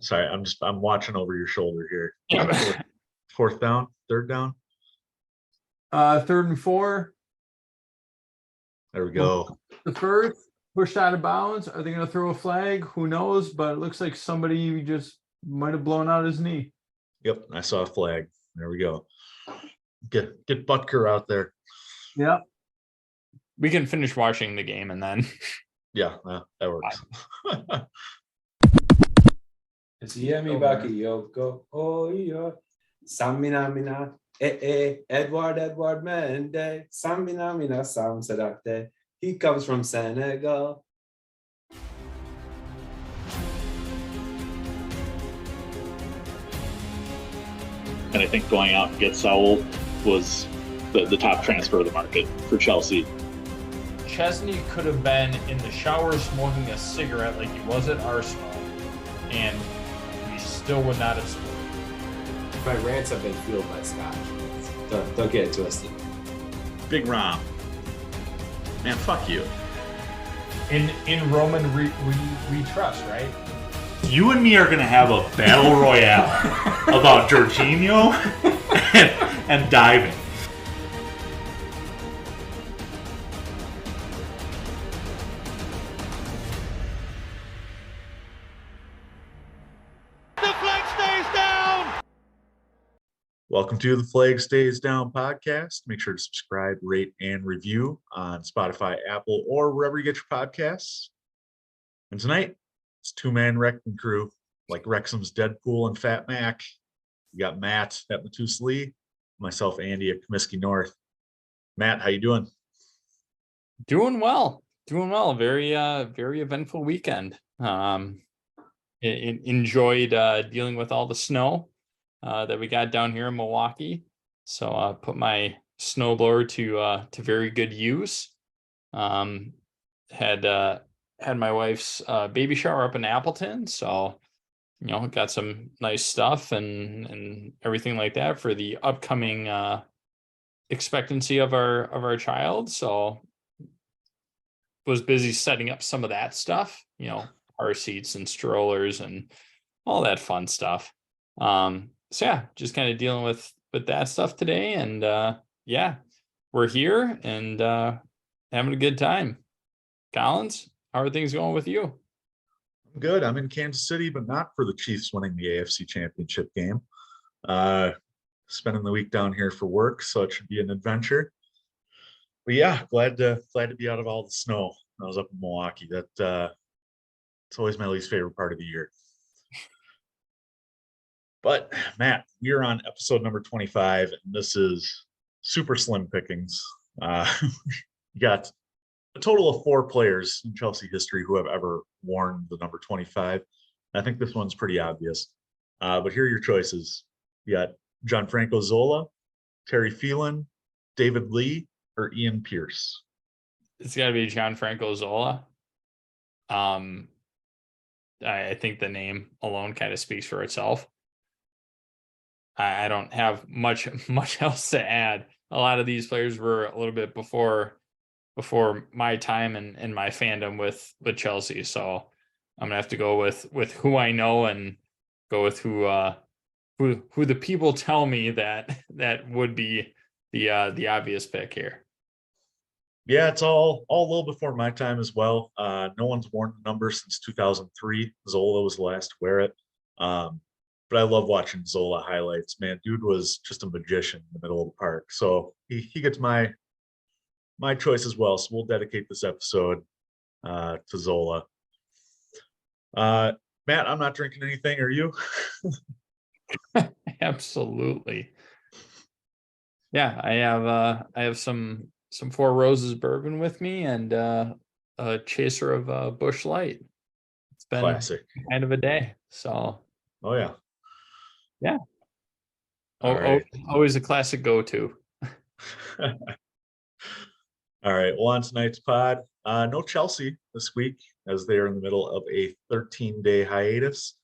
Sorry, I'm watching over your shoulder here. Yeah. Fourth down, third down. 3rd and 4. There we go. The first pushed out of bounds. Are they going to throw a flag? Who knows? But it looks like somebody just might have blown out his knee. Yep, I saw a flag. There we go. Get Butker out there. Yeah. We can finish watching the game and then. Yeah, that works. Siemi baki yoko oyo samina mina Edward Mende samina mina sam sedate. He comes from Senegal. And I think going out and get Saul was the top transfer of the market for Chelsea. Chesney could have been in the shower smoking a cigarette like he was at Arsenal, and we still would not have scored. My rants have been fueled by Scotch. Don't get it twisted. Big Rom. Man, fuck you. In Roman we trust, right? You and me are going to have a battle royale about Jorginho and diving. Welcome to the Flag Stays Down podcast. Make sure to subscribe, rate, and review on Spotify, Apple, or wherever you get your podcasts. And tonight, it's two-man wrecking crew, like Wrexham's Deadpool and Fat Mac. You got Matt at Matus Lee, myself, Andy at Comiskey North. Matt, how you doing? Doing well. Very eventful weekend. Enjoyed dealing with all the snow that we got down here in Milwaukee. So put my snowblower to very good use. Had my wife's baby shower up in Appleton, so got some nice stuff and everything like that for the upcoming expectancy of our child. So was busy setting up some of that stuff, car seats and strollers and all that fun stuff. So yeah, just kind of dealing with that stuff today, and yeah, we're here and having a good time. Collins, how are things going with you? Good. I'm in Kansas City, but not for the Chiefs winning the AFC Championship game. Spending the week down here for work, so it should be an adventure. But yeah, glad to be out of all the snow. I was up in Milwaukee. That it's always my least favorite part of the year. But Matt, we're on episode number 25, and this is super slim pickings. You got a total of 4 players in Chelsea history who have ever worn the number 25. I think this one's pretty obvious. But here are your choices. You got Gianfranco Zola, Terry Phelan, David Lee, or Ian Pearce. It's got to be Gianfranco Zola. I think the name alone kind of speaks for itself. I don't have much else to add. A lot of these players were a little bit before my time and my fandom with Chelsea. So I'm gonna have to go with who I know and go with who the people tell me that would be the obvious pick here. Yeah, it's all a little before my time as well. No one's worn the number since 2003. Zola was the last to wear it. But I love watching Zola highlights. Man, dude was just a magician in the middle of the park. So he gets my choice as well. So we'll dedicate this episode to Zola. Matt, I'm not drinking anything. Are you? Absolutely. Yeah, I have some Four Roses bourbon with me and a chaser of Busch Light. It's been Classic. Kind of a day. So. Oh yeah. Yeah. Right. Always a classic go-to. All right. Well, on tonight's pod, no Chelsea this week as they are in the middle of a 13-day hiatus.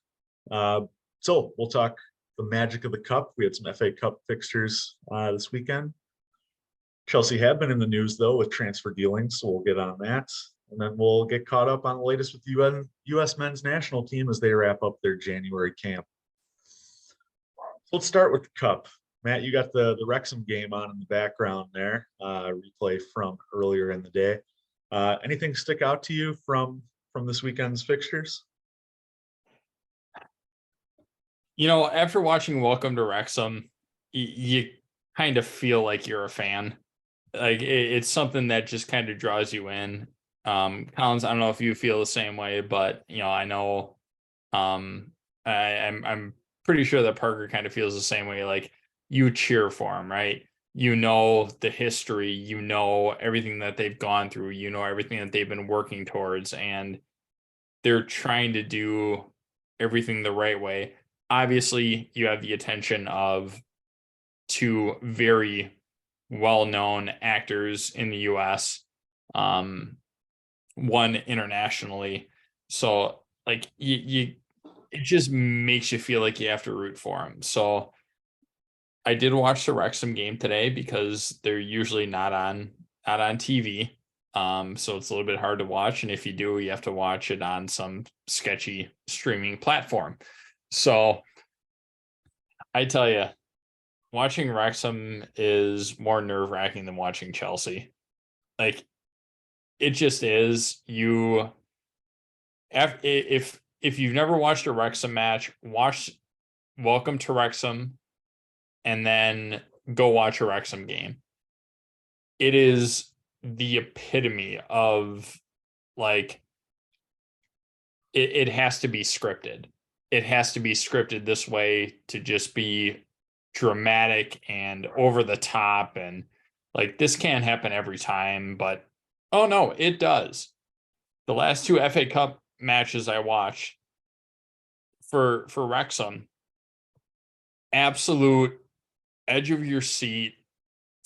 So we'll talk the magic of the cup. We had some FA Cup fixtures this weekend. Chelsea have been in the news, though, with transfer dealings, so we'll get on that. and then we'll get caught up on the latest with the U.S. men's national team as they wrap up their January camp. So let's start with the Cup. Matt, you got the Wrexham game on in the background there, replay from earlier in the day. Anything stick out to you from this weekend's fixtures? You know, after watching Welcome to Wrexham, you kind of feel like you're a fan. Like it's something that just kind of draws you in. Collins, I don't know if you feel the same way, but you know, I know I'm pretty sure that Parker kind of feels the same way. Like you cheer for him, right? You know the history, you know everything that they've gone through, you know everything that they've been working towards, and they're trying to do everything the right way. Obviously, you have the attention of two very well-known actors in the US, one internationally. So like you it just makes you feel like you have to root for them. So I did watch the Wrexham game today because they're usually not on TV. So it's a little bit hard to watch, and if you do, you have to watch it on some sketchy streaming platform. So I tell you, watching Wrexham is more nerve-wracking than watching Chelsea. Like it just is. If you've never watched a Wrexham match, watch Welcome to Wrexham and then go watch a Wrexham game. It is the epitome of like it has to be scripted. It has to be scripted this way to just be dramatic and over the top, and like this can't happen every time, but oh no, it does. The last two FA Cup matches I watched for Wrexham, absolute edge of your seat,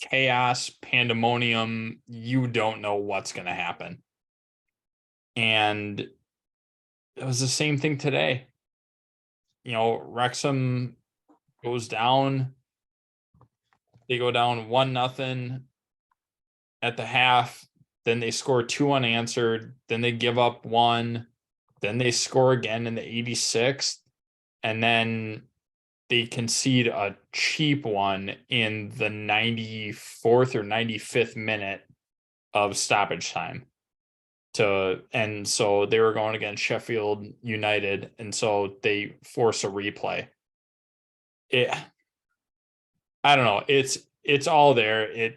chaos, pandemonium, you don't know what's going to happen. And it was the same thing today. You know, Wrexham goes down. They go down 1-0 at the half. Then they score 2 unanswered. Then they give up 1. Then they score again in the 86th. And then they concede a cheap one in the 94th or 95th minute of stoppage time. And so they were going against Sheffield United, and so they force a replay. I don't know. It's all there.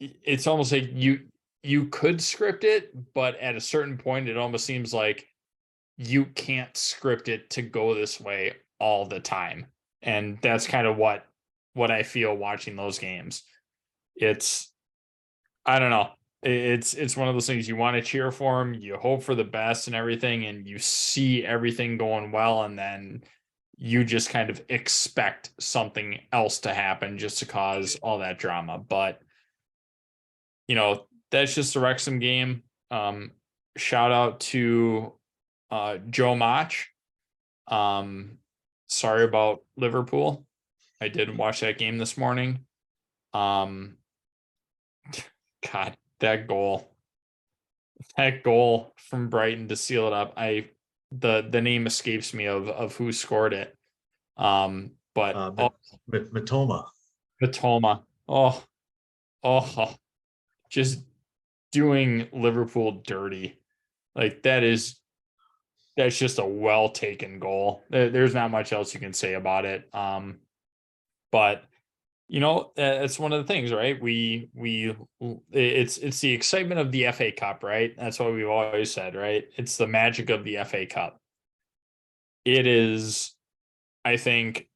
It's almost like you could script it, but at a certain point, it almost seems like you can't script it to go this way all the time. And that's kind of what I feel watching those games. I don't know. It's one of those things you want to cheer for them, you hope for the best and everything, and you see everything going well, and then you just kind of expect something else to happen just to cause all that drama. But you know, that's just the Wrexham game. Shout out to Joe Mach. Sorry about Liverpool. I did watch that game this morning. God, that goal from Brighton to seal it up. The name escapes me of who scored it. But Matoma. Matoma. Oh, just doing Liverpool dirty. Like that's just a well taken goal. There's not much else you can say about it. But you know, it's one of the things, right? It's the excitement of the FA Cup, right? That's what we've always said, right? It's the magic of the FA Cup. It is, I think,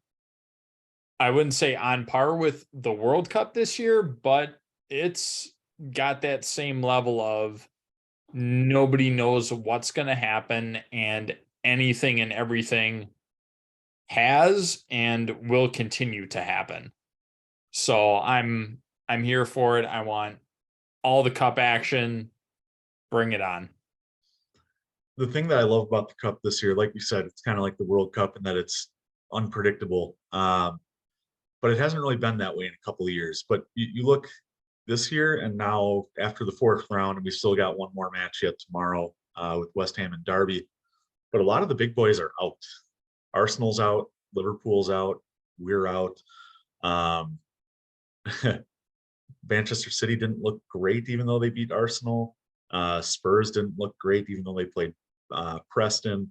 I wouldn't say on par with the World Cup this year, but it's got that same level of nobody knows what's going to happen, and anything and everything has and will continue to happen. So I'm here for it. I want all the cup action. Bring it on. The thing that I love about the Cup this year, like you said, it's kind of like the World Cup in that it's unpredictable. But it hasn't really been that way in a couple of years. But you look this year, and now after the fourth round, and we still got one more match yet tomorrow with West Ham and Derby. But a lot of the big boys are out. Arsenal's out, Liverpool's out, we're out. Manchester City didn't look great, even though they beat Arsenal. Spurs didn't look great, even though they played Preston.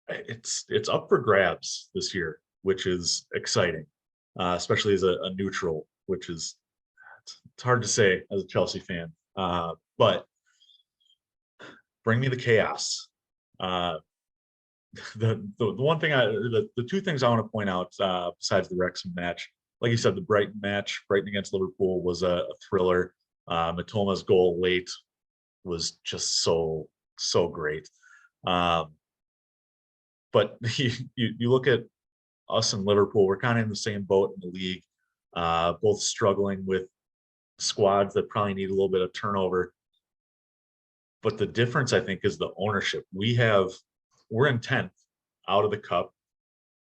It's up for grabs this year, which is exciting, especially as a neutral, which is it's hard to say as a Chelsea fan. But bring me the chaos. The one thing the two things I want to point out besides the Wrexham match, like you said, the Brighton match, Brighton against Liverpool was a thriller. Matoma's goal late was just so great. But you look at us and Liverpool, we're kind of in the same boat in the league, both struggling with squads that probably need a little bit of turnover. But the difference, I think, is the ownership. We're in 10th out of the cup.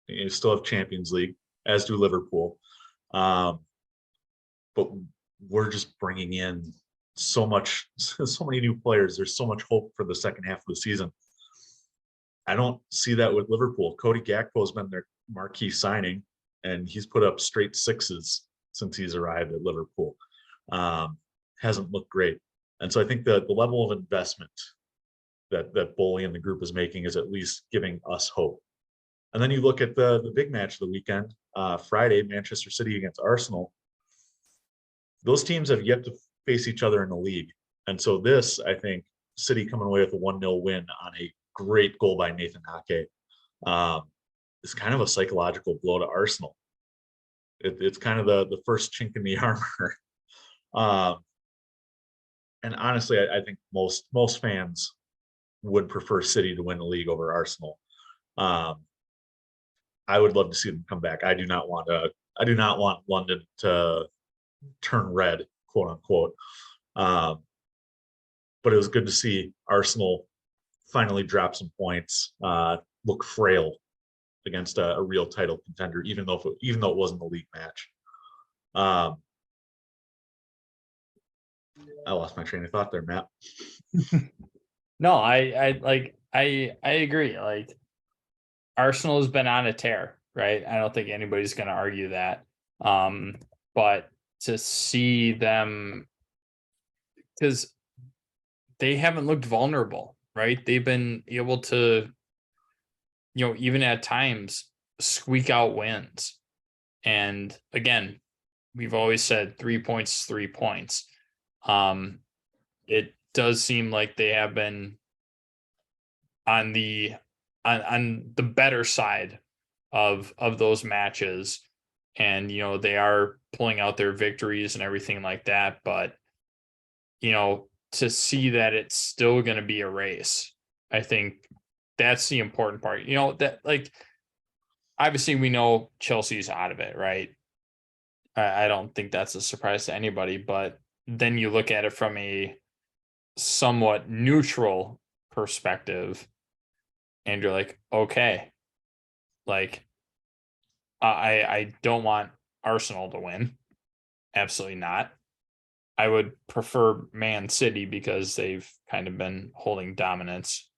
You still have Champions League, as do Liverpool. But we're just bringing in so many new players. There's so much hope for the second half of the season. I don't see that with Liverpool. Cody Gakpo has been their marquee signing, and he's put up straight sixes since he's arrived at Liverpool. Hasn't looked great. And so I think that the level of investment that Bowley and the group is making is at least giving us hope. And then you look at the big match of the weekend, Friday, Manchester City against Arsenal. Those teams have yet to face each other in the league. And so this, I think, City coming away with a 1-0 win on a great goal by Nathan Ake is kind of a psychological blow to Arsenal. It's kind of the first chink in the armor. And honestly, I think most fans would prefer City to win the league over Arsenal. I would love to see them come back. I do not want London to turn red, quote unquote. But it was good to see Arsenal finally drop some points, look frail against a real title contender, even though it wasn't a league match. I lost my train of thought there, Matt. No, I agree. Like, Arsenal has been on a tear, right? I don't think anybody's going to argue that. But to see them, because they haven't looked vulnerable, right? They've been able to, even at times squeak out wins. And again, we've always said 3 points is 3 points. It does seem like they have been on the better side of those matches, and they are pulling out their victories and everything like that. But to see that it's still going to be a race, I think that's the important part. That, like, obviously we know Chelsea's out of it, right? I don't think that's a surprise to anybody, but then you look at it from a somewhat neutral perspective and you're like, okay, like, I don't want Arsenal to win. Absolutely not. I would prefer Man City because they've kind of been holding dominance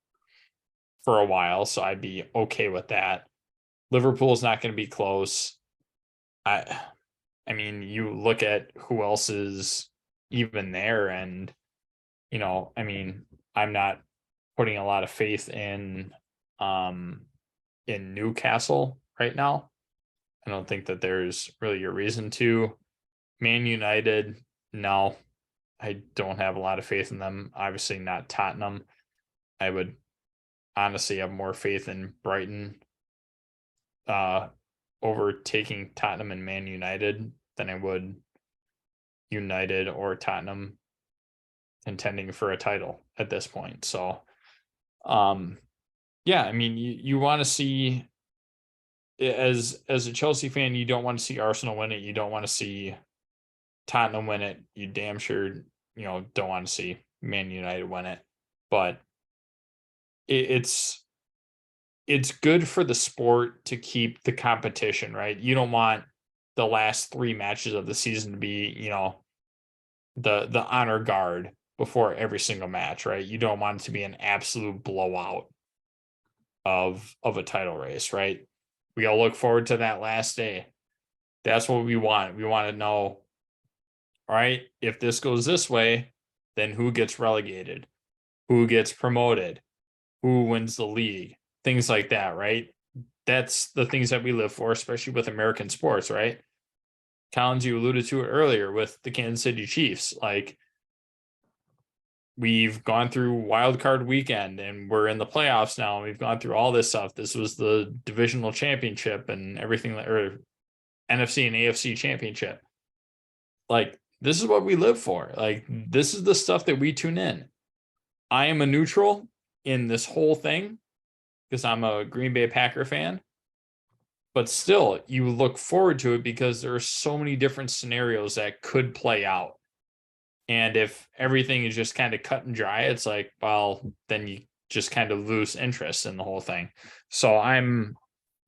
for a while, so I'd be okay with that. Liverpool's not going to be close. I mean, you look at who else is even there, and I'm not putting a lot of faith in Newcastle right now. I don't think that there's really a reason to. Man United, no, I don't have a lot of faith in them. Obviously not Tottenham. I would honestly have more faith in Brighton overtaking Tottenham and Man United than I would United or Tottenham contending for a title at this point. So yeah, I mean, you want to see, as a Chelsea fan, you don't want to see Arsenal win it. You don't want to see Tottenham win it. You damn sure, don't want to see Man United win it. But it's good for the sport to keep the competition, right? You don't want the last 3 matches of the season to be, the honor guard before every single match, right? You don't want it to be an absolute blowout of a title race, right? We all look forward to that last day. That's what we want. We want to know, all right, if this goes this way, then who gets relegated? Who gets promoted? Who wins the league? Things like that, right? That's the things that we live for, especially with American sports, right? Collins, you alluded to it earlier with the Kansas City Chiefs. Like, we've gone through wild card weekend and we're in the playoffs now. And we've gone through all this stuff. This was the divisional championship and everything, or NFC and AFC championship. Like, this is what we live for. Like, this is the stuff that we tune in. I am a neutral in this whole thing because I'm a Green Bay Packer fan. But still, you look forward to it because there are so many different scenarios that could play out. And if everything is just kind of cut and dry, it's like, well, then you just kind of lose interest in the whole thing. So I'm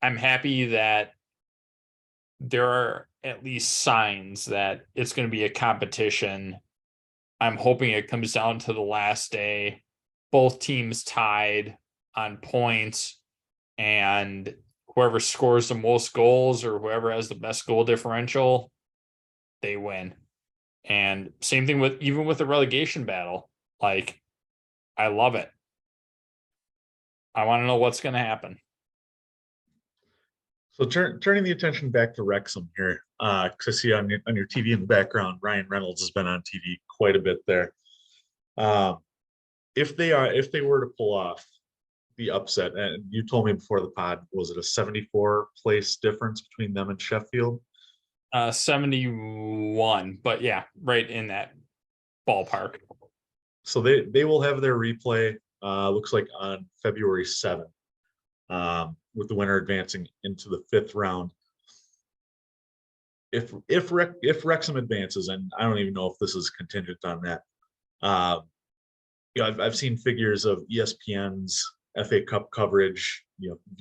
happy that there are at least signs that it's going to be a competition. I'm hoping it comes down to the last day, both teams tied on points, and whoever scores the most goals or whoever has the best goal differential, they win. And same thing with even with the relegation battle. Like, I love it. I want to know what's going to happen. So turning the attention back to Wrexham here, because I see on your TV in the background, Ryan Reynolds has been on TV quite a bit there. If they were to pull off the upset, and you told me before the pod, was it a 74 place difference between them and Sheffield? 71, but yeah, right in that ballpark. So they will have their replay, looks like on February 7th, with the winner advancing into the 5th round. If Wrexham advances, and I don't even know if this is contingent on that, I've seen figures of ESPN's FA Cup coverage.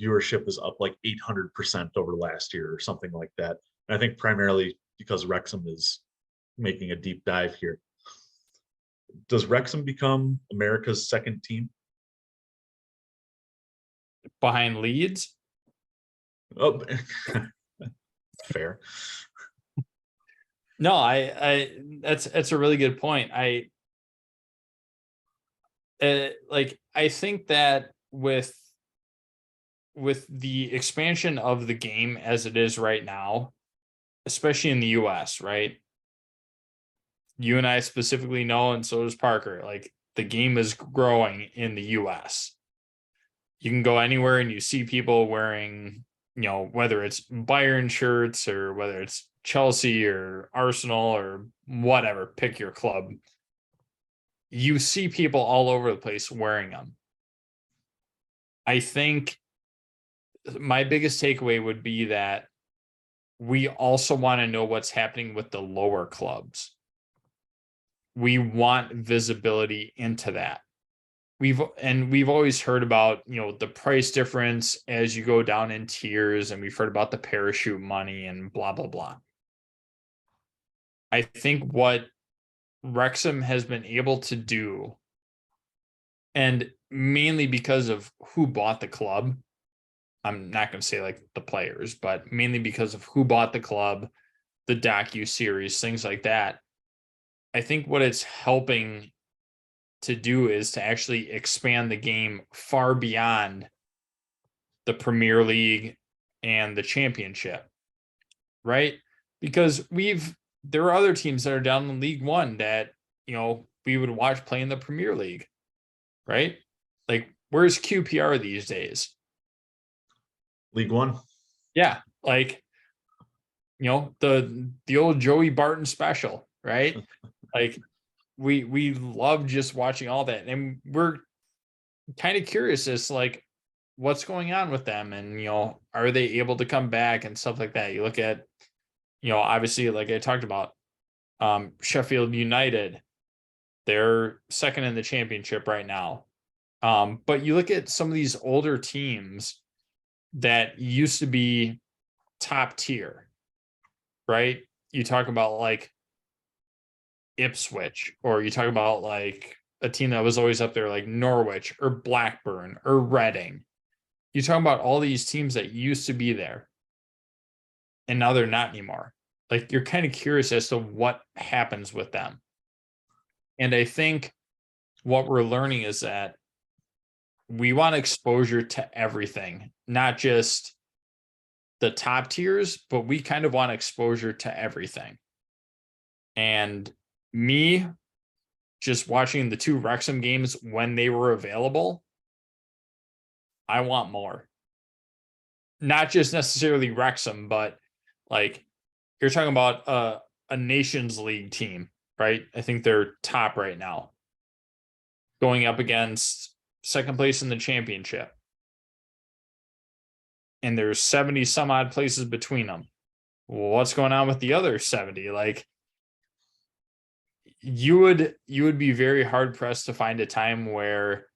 Viewership is up like 800% over last year or something like that. And I think primarily because Wrexham is making a deep dive here. Does Wrexham become America's second team? Behind Leeds? Oh, fair. No, I that's a really good point. I think that with the expansion of the game as it is right now, especially in the US, right? You and I specifically know, and so does Parker, like, the game is growing in the US. You can go anywhere and you see people wearing, whether it's Bayern shirts or whether it's Chelsea or Arsenal or whatever, pick your club. You see people all over the place wearing them. I think my biggest takeaway would be that we also want to know what's happening with the lower clubs. We want visibility into that. We've always heard about, the price difference as you go down in tiers, and we've heard about the parachute money and blah, blah, blah. I think what Wrexham has been able to do, and mainly because of who bought the club, I'm not going to say like the players, but mainly because of who bought the club, the docu-series, things like that. I think what it's helping to do is to actually expand the game far beyond the Premier League and the Championship, right? Because there are other teams that are down in League One that, we would watch play in the Premier League, right? Like, where's QPR these days? League One. Yeah, like, the old Joey Barton special, right? Like, we love just watching all that, and we're kind of curious as to, like, what's going on with them, and are they able to come back and stuff like that. You look at, obviously, like I talked about, Sheffield United, they're second in the Championship right now. But you look at some of these older teams that used to be top tier, right? You talk about like Ipswich, or you talk about like a team that was always up there like Norwich or Blackburn or Reading. You talk about all these teams that used to be there and now they're not anymore. Like you're kind of curious as to what happens with them. And I think what we're learning is that we want exposure to everything, not just the top tiers, but we kind of want exposure to everything. And me just watching the 2 Wrexham games when they were available, I want more. Not just necessarily Wrexham, but like you're talking about a Nations League team, right? I think they're top right now, going up against second place in the championship. And there's 70 some odd places between them. Well, what's going on with the other 70? Like you would be very hard pressed to find a time where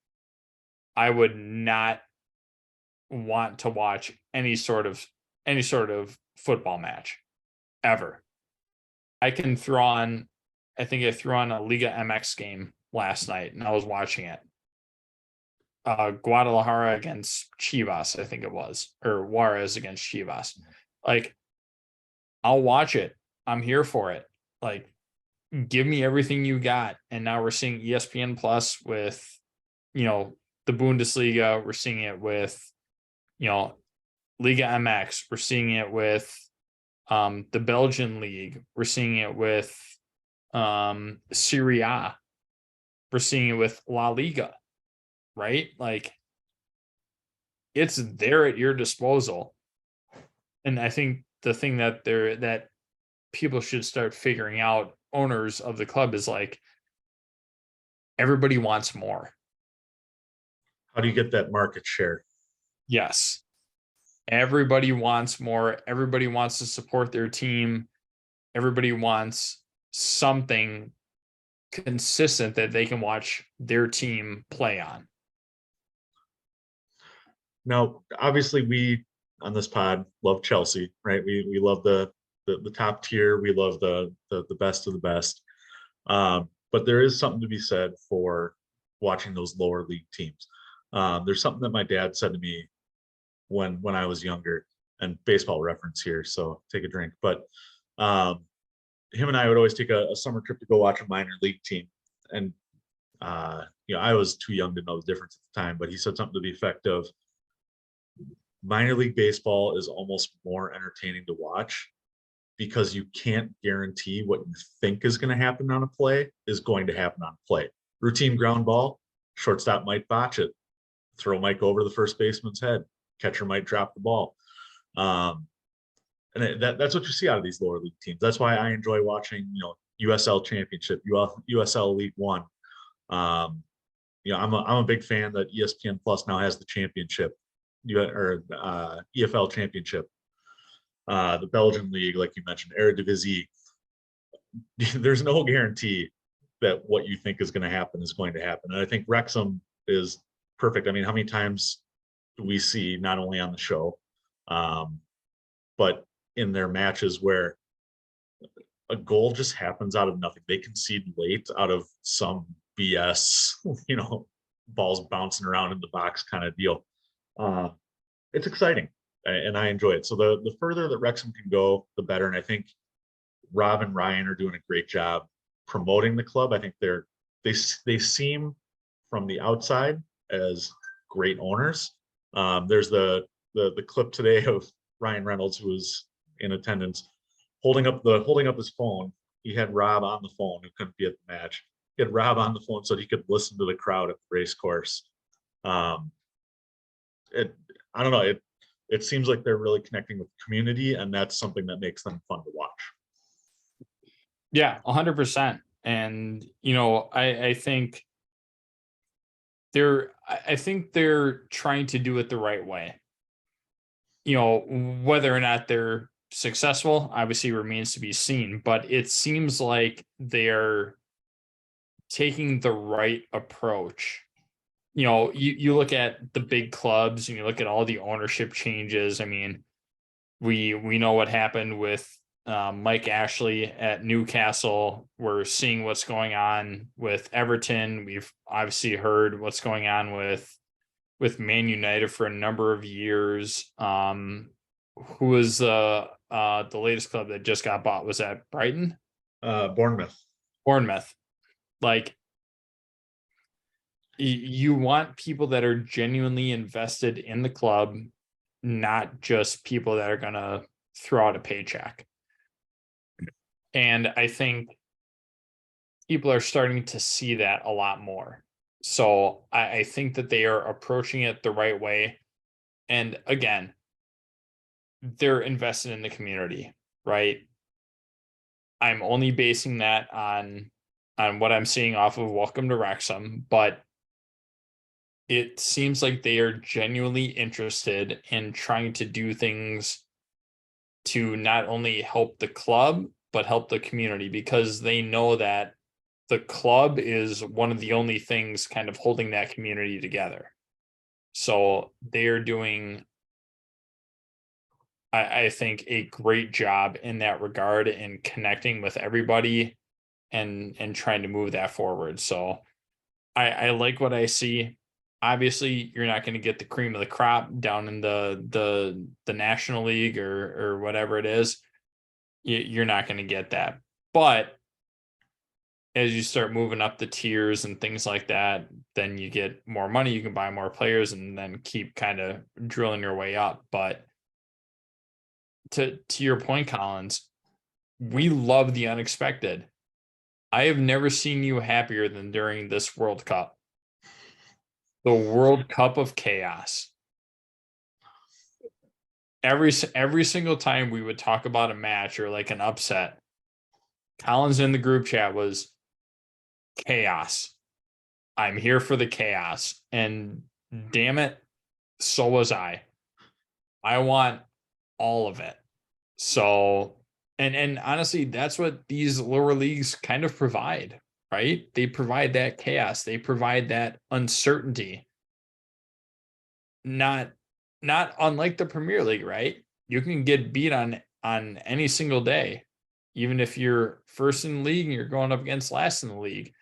I would not want to watch any sort of football match ever. I can throw on, I think I threw on a Liga MX game last night and I was watching it. Guadalajara against Chivas, I think it was, or Juarez against Chivas. Like, I'll watch it. I'm here for it. Like, give me everything you got. And now we're seeing ESPN Plus with, you know, the Bundesliga. We're seeing it with, you know, Liga MX. We're seeing it with the Belgian league. We're seeing it with Serie A. We're seeing it with La Liga. Right? Like it's there at your disposal. And I think the thing that people should start figuring out, owners of the club, is like everybody wants more. How do you get that market share? Yes. Everybody wants more. Everybody wants to support their team. Everybody wants something consistent that they can watch their team play on. Now, obviously, we on this pod love Chelsea, right? We love the top tier. We love the best of the best. But there is something to be said for watching those lower league teams. There's something that my dad said to me when I was younger, and baseball reference here, so take a drink. But him and I would always take a summer trip to go watch a minor league team, and you know, I was too young to know the difference at the time. But he said something to the effect of, minor league baseball is almost more entertaining to watch because you can't guarantee what you think is going to happen on a play is going to happen on a play. Routine ground ball, shortstop might botch it, throw might go over the first baseman's head, catcher might drop the ball. And that's what you see out of these lower league teams. That's why I enjoy watching, you know, USL Championship, USL League One. You know, I'm a big fan that ESPN Plus now has the championship. EFL Championship, the Belgian league, like you mentioned, Eredivisie. There's no guarantee that what you think is going to happen is going to happen. And I think Wrexham is perfect. I mean, how many times do we see, not only on the show, but in their matches, where a goal just happens out of nothing? They concede late out of some BS, you know, balls bouncing around in the box kind of deal. It's exciting and I enjoy it. So the further that Wrexham can go, the better. And I think Rob and Ryan are doing a great job promoting the club. I think they seem from the outside as great owners. There's the clip today of Ryan Reynolds, who was in attendance, holding up his phone. He had Rob on the phone, who couldn't be at the match. He had Rob on the phone so he could listen to the crowd at the race course. I don't know. It seems like they're really connecting with the community, and that's something that makes them fun to watch. Yeah, 100%. And you know, I think they're trying to do it the right way. You know, whether or not they're successful obviously remains to be seen, but it seems like they're taking the right approach. You know, you look at the big clubs and you look at all the ownership changes. I mean, we know what happened with Mike Ashley at Newcastle. We're seeing what's going on with Everton. We've obviously heard what's going on with Man United for a number of years. Who was the latest club that just got bought? Was that Brighton? Bournemouth. Bournemouth. Like, you want people that are genuinely invested in the club, not just people that are gonna throw out a paycheck. And I think people are starting to see that a lot more. So I think that they are approaching it the right way. And again, they're invested in the community, right? I'm only basing that on what I'm seeing off of Welcome to Wrexham, but it seems like they are genuinely interested in trying to do things to not only help the club, but help the community, because they know that the club is one of the only things kind of holding that community together. So they are doing, I think, a great job in that regard in connecting with everybody and trying to move that forward. So I like what I see. Obviously, you're not going to get the cream of the crop down in the National League or whatever it is. You're not going to get that. But as you start moving up the tiers and things like that, then you get more money, you can buy more players, and then keep kind of drilling your way up. But to your point, Collins, we love the unexpected. I have never seen you happier than during this World Cup. The World Cup of chaos. Every single time we would talk about a match or like an upset, Collins in the group chat was chaos. I'm here for the chaos. And damn it, so was I. I want all of it. So, and honestly, that's what these lower leagues kind of provide, right? They provide that chaos. They provide that uncertainty. Not unlike the Premier League, right? You can get beat on any single day. Even if you're first in the league and you're going up against last in the league,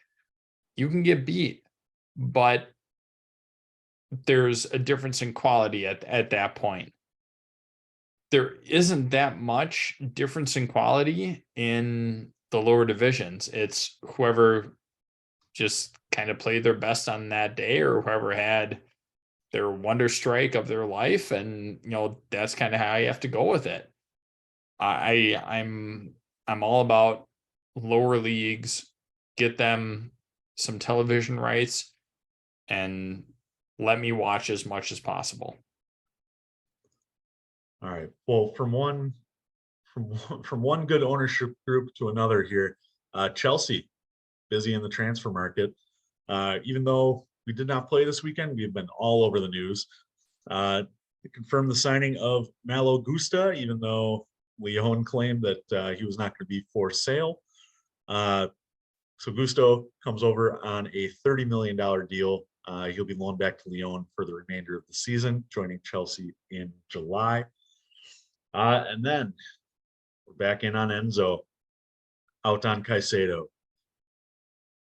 you can get beat. But there's a difference in quality at that point. There isn't that much difference in quality in the lower divisions. It's whoever just kind of played their best on that day, or whoever had their wonder strike of their life, and that's kind of how you have to go with it. I'm all about lower leagues, get them some television rights, and let me watch as much as possible. All right. Well, from one good ownership group to another here, Chelsea, busy in the transfer market. Even though we did not play this weekend, we've been all over the news. They confirmed the signing of Malo Gusta, even though Lyon claimed that he was not going to be for sale. So Gusto comes over on a $30 million deal. He'll be loaned back to Lyon for the remainder of the season, joining Chelsea in July. And then we're back in on Enzo, out on Caicedo.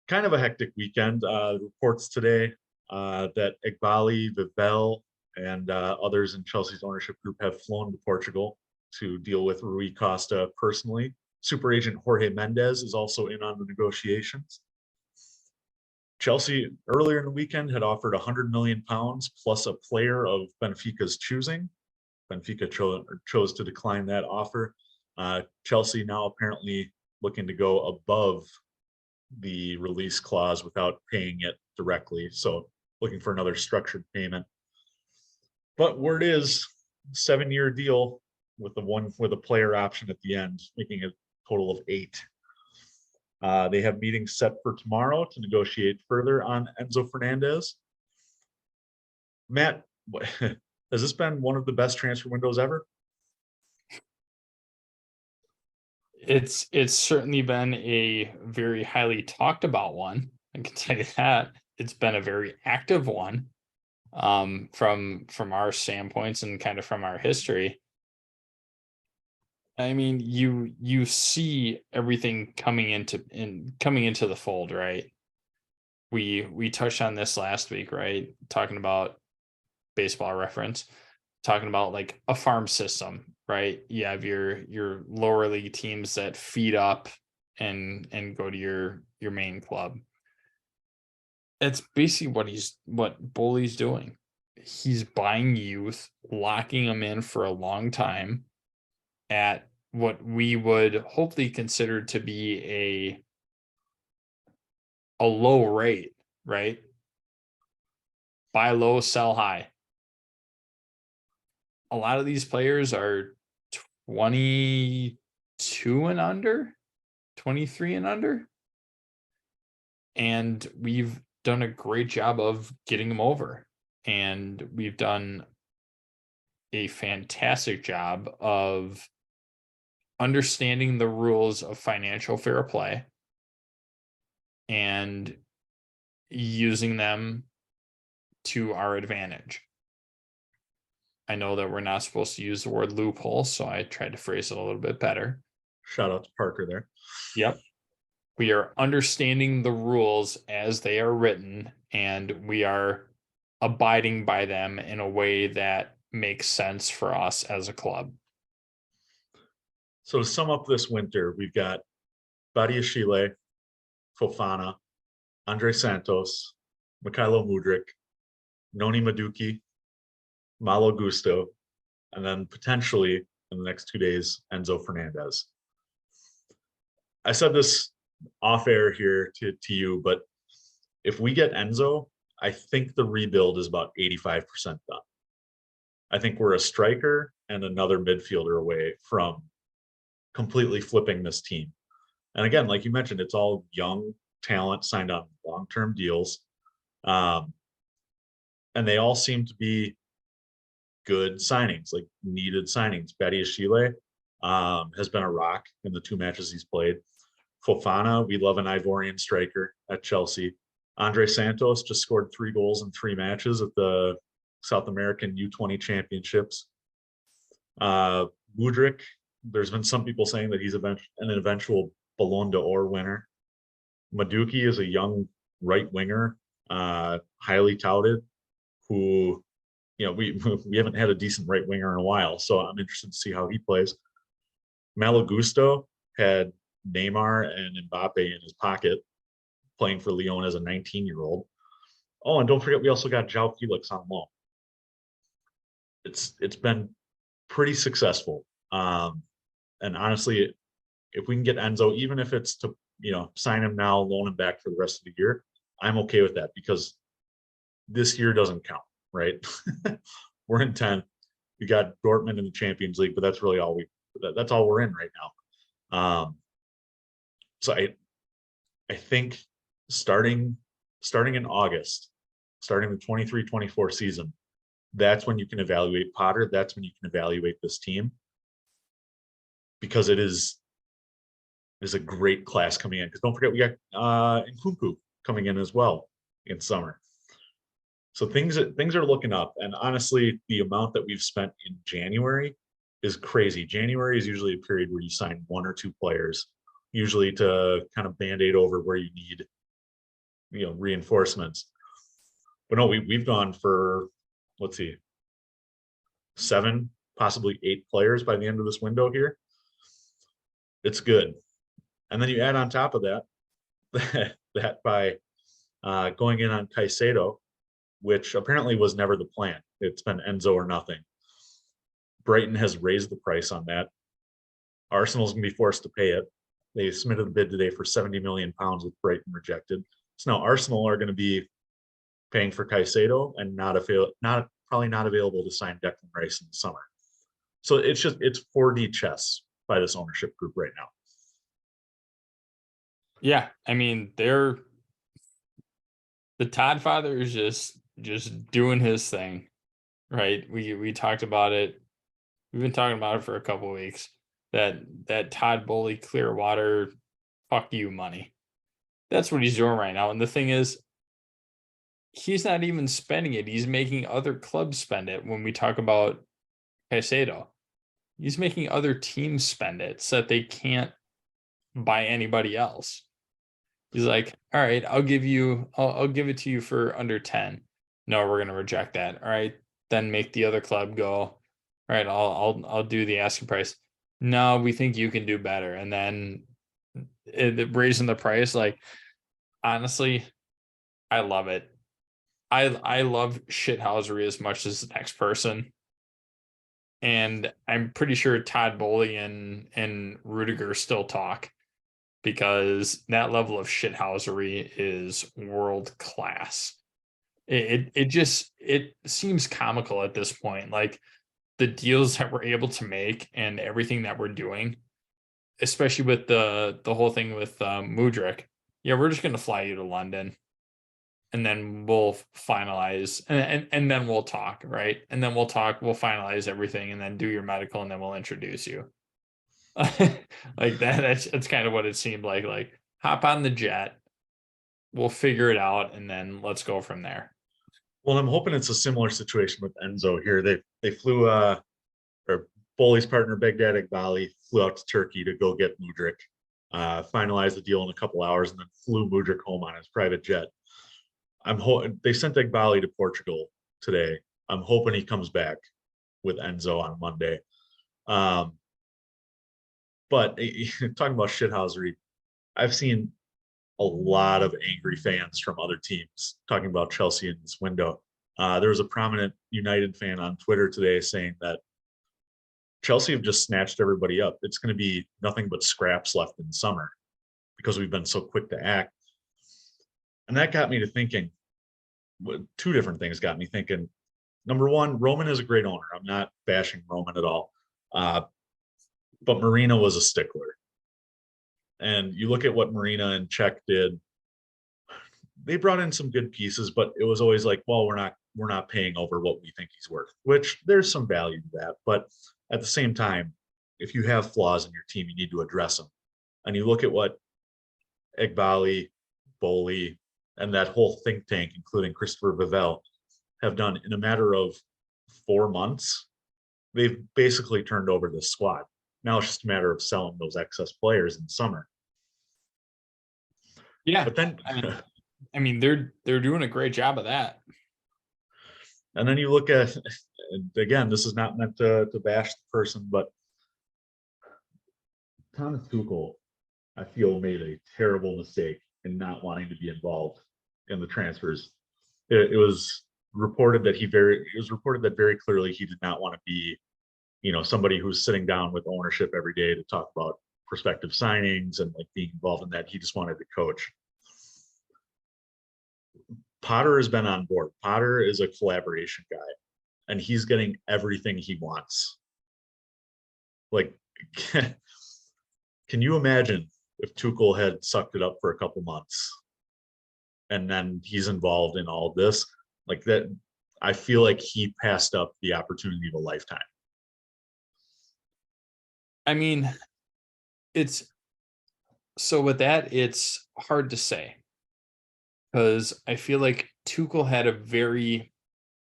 Kind of a hectic weekend. Reports today that Eghbali, Vivel, and others in Chelsea's ownership group have flown to Portugal to deal with Rui Costa personally. Super agent Jorge Mendes is also in on the negotiations. Chelsea earlier in the weekend had offered £100 million plus a player of Benfica's choosing. Benfica chose to decline that offer. Chelsea now apparently looking to go above the release clause without paying it directly. So looking for another structured payment. But word is 7-year deal with a player option at the end, making a total of 8. They have meetings set for tomorrow to negotiate further on Enzo Fernandez. Matt, has this been one of the best transfer windows ever? It's certainly been a very highly talked about one. I can tell you that. It's been a very active one, from our standpoints and kind of from our history. I mean, you see everything coming into the fold, right? We touched on this last week, right? Talking about Baseball Reference, talking about like a farm system, right? You have your lower league teams that feed up and go to your main club. It's basically what Bully's doing. He's buying youth, locking them in for a long time at what we would hopefully consider to be a low rate, right? Buy low, sell high. A lot of these players are 22 and under, 23 and under. And we've done a great job of getting them over. And we've done a fantastic job of understanding the rules of financial fair play and using them to our advantage. I know that we're not supposed to use the word loophole, so I tried to phrase it a little bit better. Shout out to Parker there. Yep. We are understanding the rules as they are written, and we are abiding by them in a way that makes sense for us as a club. So to sum up this winter, we've got Badiashile, Fofana, Andre Santos, Mikhailo Mudryk, Noni Maduki, Malo Gusto, and then potentially in the next 2 days, Enzo Fernandez. I said this off air here to you, but if we get Enzo, I think the rebuild is about 85% done. I think we're a striker and another midfielder away from completely flipping this team. And again, like you mentioned, it's all young talent signed on long-term deals. And they all seem to be good signings, like needed signings. Badiashile has been a rock in the 2 matches he's played. Fofana, we love an Ivorian striker at Chelsea. Andre Santos just scored 3 goals in 3 matches at the South American U20 Championships. Mudryk, there's been some people saying that he's an eventual Ballon d'Or winner. Maduki is a young right winger, highly touted, who, you know, we haven't had a decent right winger in a while, so I'm interested to see how he plays. Malo Gusto had Neymar and Mbappe in his pocket, playing for Lyon as a 19-year-old. Oh, and don't forget, we also got João Felix on loan. It's been pretty successful. And honestly, if we can get Enzo, even if it's to, you know, sign him now, loan him back for the rest of the year, I'm okay with that, because this year doesn't count, right? We're in 10th. We got Dortmund in the Champions League, but that's really all that's all we're in right now. So I think starting in August, starting the 23-24 season, that's when you can evaluate Potter. That's when you can evaluate this team, because it is a great class coming in. Because don't forget, we got Nkunku coming in as well in summer. So things are looking up. And honestly, the amount that we've spent in January is crazy. January is usually a period where you sign 1 or 2 players, usually to kind of band-aid over where you need, you know, reinforcements. But no, we've gone for, let's see, 7, possibly 8 players by the end of this window here. It's good. And then you add on top of that, that by going in on Caicedo, which apparently was never the plan. It's been Enzo or nothing. Brighton has raised the price on that. Arsenal's going to be forced to pay it. They submitted a bid today for £70 million, with Brighton rejected. So now Arsenal are going to be paying for Caicedo and probably not available to sign Declan Rice in the summer. So it's 4D chess by this ownership group right now. Yeah, I mean, the Todd father is just doing his thing, right? We talked about it. We've been talking about it for a couple of weeks. That Todd Bowley Clearwater, fuck you money. That's what he's doing right now. And the thing is, he's not even spending it. He's making other clubs spend it. When we talk about Caicedo, He's making other teams spend it so that they can't buy anybody else. He's like, all right, I'll give it to you for under 10. No, we're gonna reject that. All right, then make the other club go, all right, I'll do the asking price. No, we think you can do better. And then raising the price, like, honestly, I love it. I love shithousery as much as the next person. And I'm pretty sure Todd Bowley and Rudiger still talk, because that level of shithousery is world class. It seems comical at this point. Like, the deals that we're able to make and everything that we're doing, especially with the whole thing with Mudryk. Yeah, we're just gonna fly you to London, and then we'll finalize, and then we'll talk, right? And then we'll finalize everything, and then do your medical, and then we'll introduce you. Like that's kind of what it seemed like. Like, hop on the jet, we'll figure it out, and then let's go from there. Well, I'm hoping it's a similar situation with Enzo here. They flew or Bowley's partner Begdad Iqbali flew out to Turkey to go get Mudryk, finalized the deal in a couple hours, and then flew Mudryk home on his private jet. They sent Iqbali to Portugal today. I'm hoping he comes back with Enzo on Monday. But talking about shithousery, I've seen a lot of angry fans from other teams talking about Chelsea in this window. There was a prominent United fan on Twitter today saying that Chelsea have just snatched everybody up. It's going to be nothing but scraps left in summer because we've been so quick to act. And that got me to thinking, two different things got me thinking. Number one, Roman is a great owner. I'm not bashing Roman at all. But Marina was a stickler. And you look at what Marina and Czech did, they brought in some good pieces, but it was always like, well, we're not paying over what we think he's worth, which there's some value to that. But at the same time, if you have flaws in your team, you need to address them. And you look at what Iqbali, Bowley, and that whole think tank, including Christopher Vivell, have done in a matter of 4 months. They've basically turned over the squad. Now it's just a matter of selling those excess players in summer. Yeah, But then, I mean, they're doing a great job of that. and then you look at, again, this is not meant to bash the person, but Thomas Tuchel, I feel, made a terrible mistake in not wanting to be involved in the transfers. It was reported that very clearly he did not want to be, somebody who's sitting down with ownership every day to talk about prospective signings and like being involved in that. He just wanted to coach. Potter has been on board. Potter is a collaboration guy, and he's getting everything he wants. Like, can you imagine if Tuchel had sucked it up for a couple months and then he's involved in all this? Like that, I feel like he passed up the opportunity of a lifetime. I mean, it's hard to say, because I feel like Tuchel had a very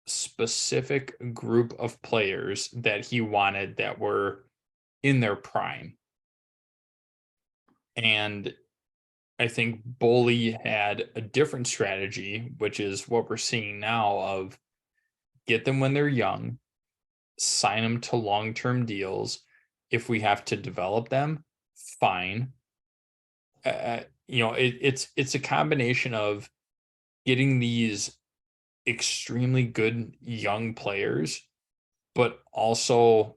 specific group of players that he wanted that were in their prime. And I think Bowley had a different strategy, which is what we're seeing now, of get them when they're young, sign them to long-term deals. If we have to develop them, fine. It's a combination of getting these extremely good young players, but also,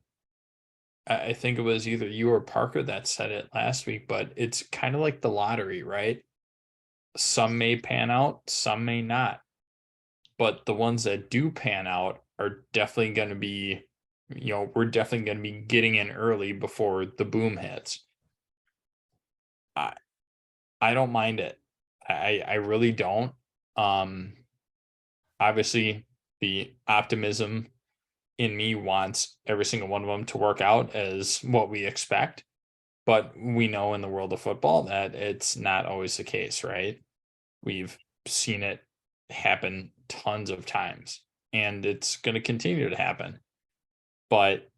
I think it was either you or Parker that said it last week, but it's kind of like the lottery, right? Some may pan out, some may not. But the ones that do pan out are definitely going to be, we're definitely going to be getting in early before the boom hits. I don't mind it. I really don't. Obviously, the optimism in me wants every single one of them to work out as what we expect. But we know in the world of football that it's not always the case, right? We've seen it happen tons of times, and it's going to continue to happen. But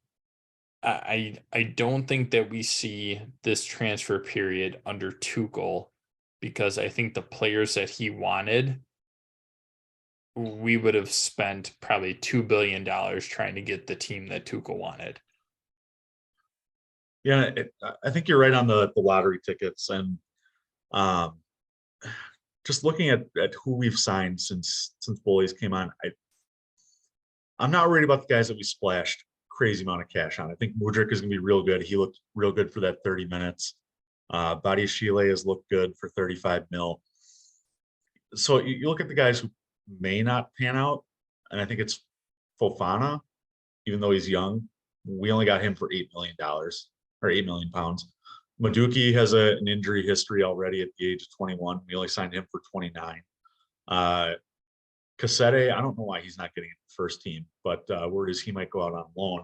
I don't think that we see this transfer period under Tuchel, because I think the players that he wanted, we would have spent probably $2 billion trying to get the team that Tuchel wanted. Yeah, I think you're right on the lottery tickets, and um, just looking at who we've signed since Bullies came on, I'm not worried about the guys that we splashed crazy amount of cash on. I think Mudryk is going to be real good. He looked real good for that 30 minutes. Badiashile has looked good for 35 mil. So you look at the guys who may not pan out, and I think it's Fofana, even though he's young. We only got him for $8 million or 8 million pounds. Maduki has an injury history already at the age of 21. We only signed him for 29. Cassette, I don't know why he's not getting in the first team, but word is he might go out on loan.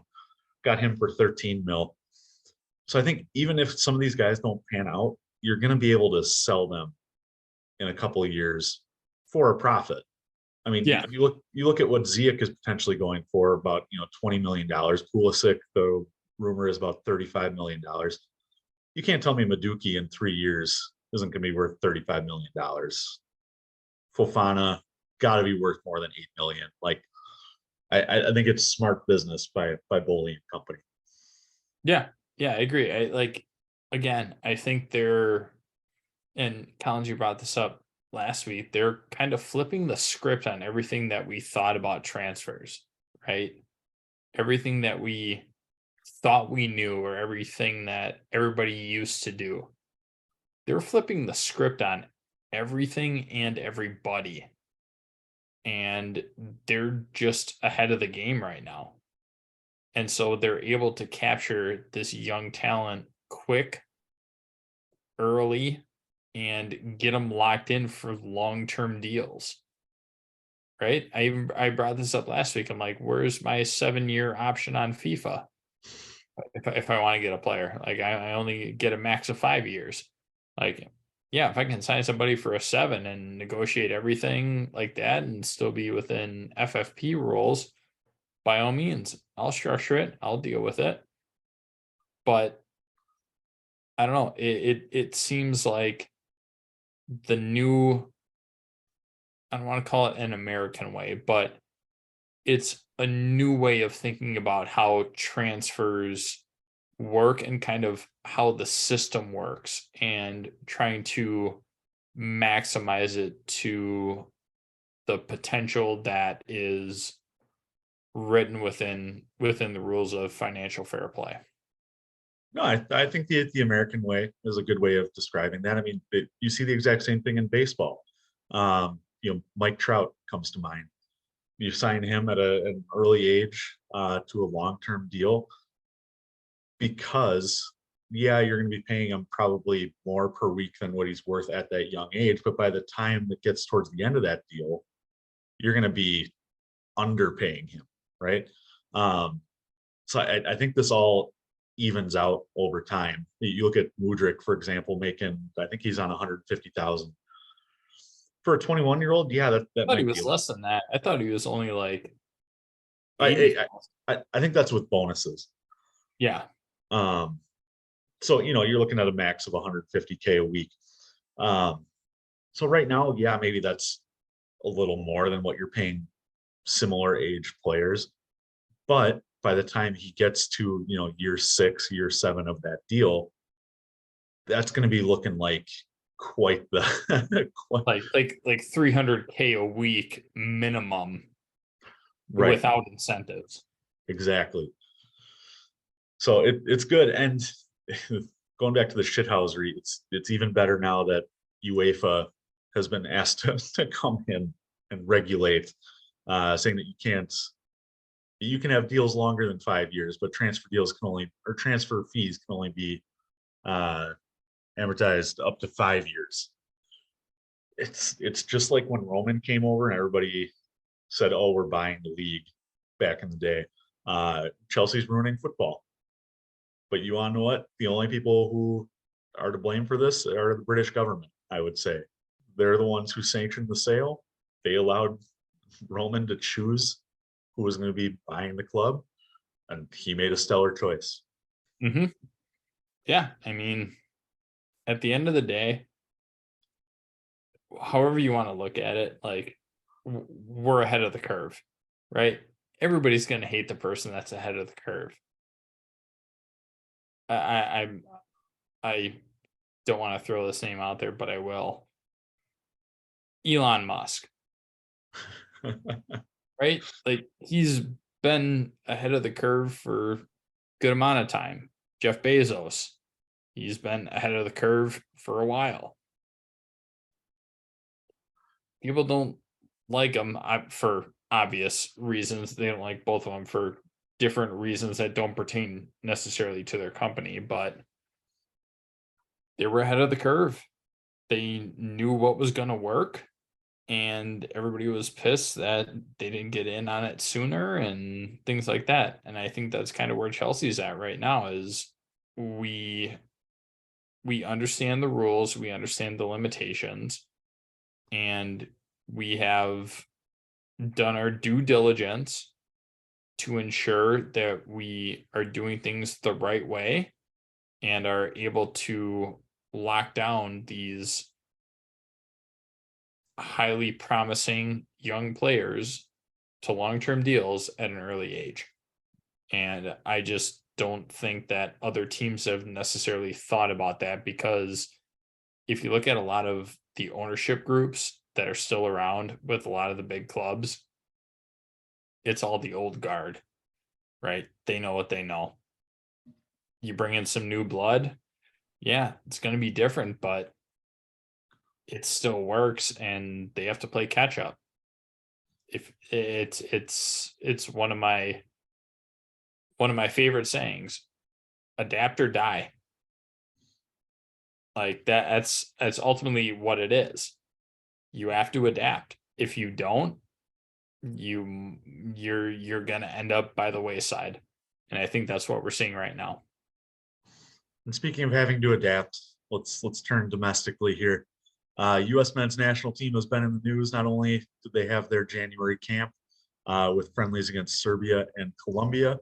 Got him for 13 mil. So I think even if some of these guys don't pan out, you're going to be able to sell them in a couple of years for a profit. I mean, Yeah. if you look at what Ziyech is potentially going for, about $20 million. Pulisic, the rumor is about $35 million. You can't tell me Maduki in 3 years isn't going to be worth $35 million. Fofana got to be worth more than 8 million. Like, I think it's smart business by Boley and company. Yeah, I agree. Again, I think they're, and Collins, you brought this up last week, they're kind of flipping the script on everything that we thought about transfers, right? Everything that we thought we knew, or everything that everybody used to do. They're flipping the script on everything and everybody. And they're just ahead of the game right now. And so they're able to capture this young talent quick, early, and get them locked in for long-term deals. Right? I brought this up last week. I'm like, where's my 7-year option on FIFA? If I want to get a player, like I only get a max of 5 years. Like, yeah, if I can sign somebody for a 7 and negotiate everything like that and still be within FFP rules, by all means, I'll structure it. I'll deal with it. But I don't know. It seems like the new, I don't want to call it an American way, but it's a new way of thinking about how transfers work and kind of how the system works, and trying to maximize it to the potential that is written within the rules of financial fair play. No, I think the American way is a good way of describing that. I mean, you see the exact same thing in baseball. Mike Trout comes to mind. You sign him at an early age to a long-term deal because, yeah, you're going to be paying him probably more per week than what he's worth at that young age. But by the time it gets towards the end of that deal, you're going to be underpaying him, right? So I think this all evens out over time. You look at Mudryk, for example, making, I think he's on 150,000 for a 21-year-old. Yeah, that I thought might he be was less than that. I thought he was only like I 80,000. think that's with bonuses. Yeah. So you're looking at a max of 150K a week. So right now, yeah, maybe that's a little more than what you're paying similar age players, but by the time he gets to year 6, year 7 of that deal, that's going to be looking like quite the like 300K a week minimum, right, without incentives. exactly. So it's good. And going back to the shithousery, it's even better now that UEFA has been asked to come in and regulate, saying that you can have deals longer than 5 years, but transfer fees can only be amortized up to 5 years. It's just like when Roman came over and everybody said, "Oh, we're buying the league," back in the day. Chelsea's ruining football. But you want to know what? The only people who are to blame for this are the British government, I would say. They're the ones who sanctioned the sale. They allowed Roman to choose who was going to be buying the club, and he made a stellar choice. Mm-hmm. Yeah, I mean, at the end of the day, however you want to look at it, like we're ahead of the curve, right? Everybody's going to hate the person that's ahead of the curve. I'm I don't want to throw this name out there, but I will. Elon Musk, right? Like he's been ahead of the curve for a good amount of time. Jeff Bezos, he's been ahead of the curve for a while. People don't like him for obvious reasons. They don't like both of them for different reasons that don't pertain necessarily to their company, but they were ahead of the curve. They knew what was going to work, and everybody was pissed that they didn't get in on it sooner and things like that. And I think that's kind of where Chelsea's at right now is we understand the rules, we understand the limitations, and we have done our due diligence to ensure that we are doing things the right way and are able to lock down these highly promising young players to long-term deals at an early age. And I just don't think that other teams have necessarily thought about that, because if you look at a lot of the ownership groups that are still around with a lot of the big clubs, it's all the old guard, right? They know what they know. You bring in some new blood, yeah, it's going to be different, but it still works and they have to play catch up. If it's one of my favorite sayings, adapt or die. Like that's ultimately what it is. You have to adapt. If you don't, you're going to end up by the wayside. And I think that's what we're seeing right now. And speaking of having to adapt, let's turn domestically here. U.S. men's national team has been in the news. Not only did they have their January camp with friendlies against Serbia and Colombia,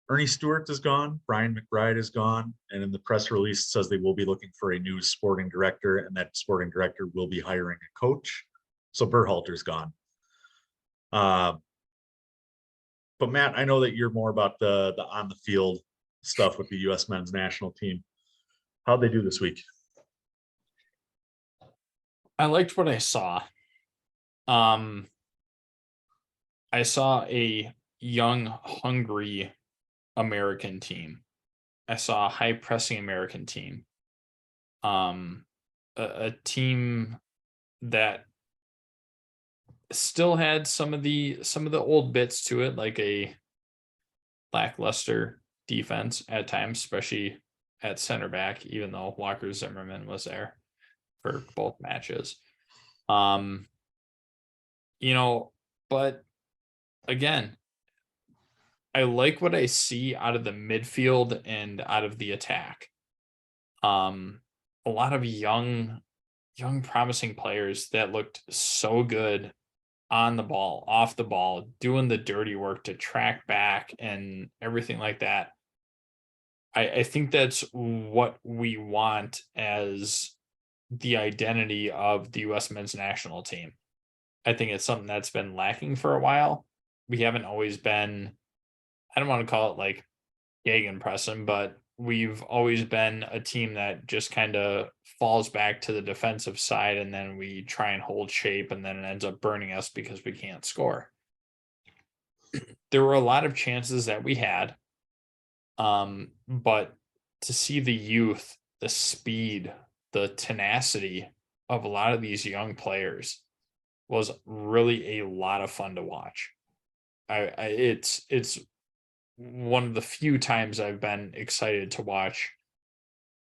Ernie Stewart is gone, Brian McBride is gone, and in the press release says they will be looking for a new sporting director, and that sporting director will be hiring a coach. So Berhalter's gone. But Matt, I know that you're more about the on the field stuff with the U.S. men's national team. How'd they do this week? I liked what I saw. I saw a young, hungry American team. I saw a high pressing American team. A team that still had some of the old bits to it, like a lackluster defense at times, especially at center back, even though Walker Zimmerman was there for both matches. But again, I like what I see out of the midfield and out of the attack. A lot of young promising players that looked so good on the ball, off the ball, doing the dirty work to track back and everything like that. I think that's what we want as the identity of the U.S. men's national team. I think it's something that's been lacking for a while. We haven't always been, I don't want to call it like gegenpressing, but we've always been a team that just kind of falls back to the defensive side, and then we try and hold shape, and then it ends up burning us because we can't score. There were a lot of chances that we had, but to see the youth, the speed, the tenacity of a lot of these young players was really a lot of fun to watch. It's one of the few times I've been excited to watch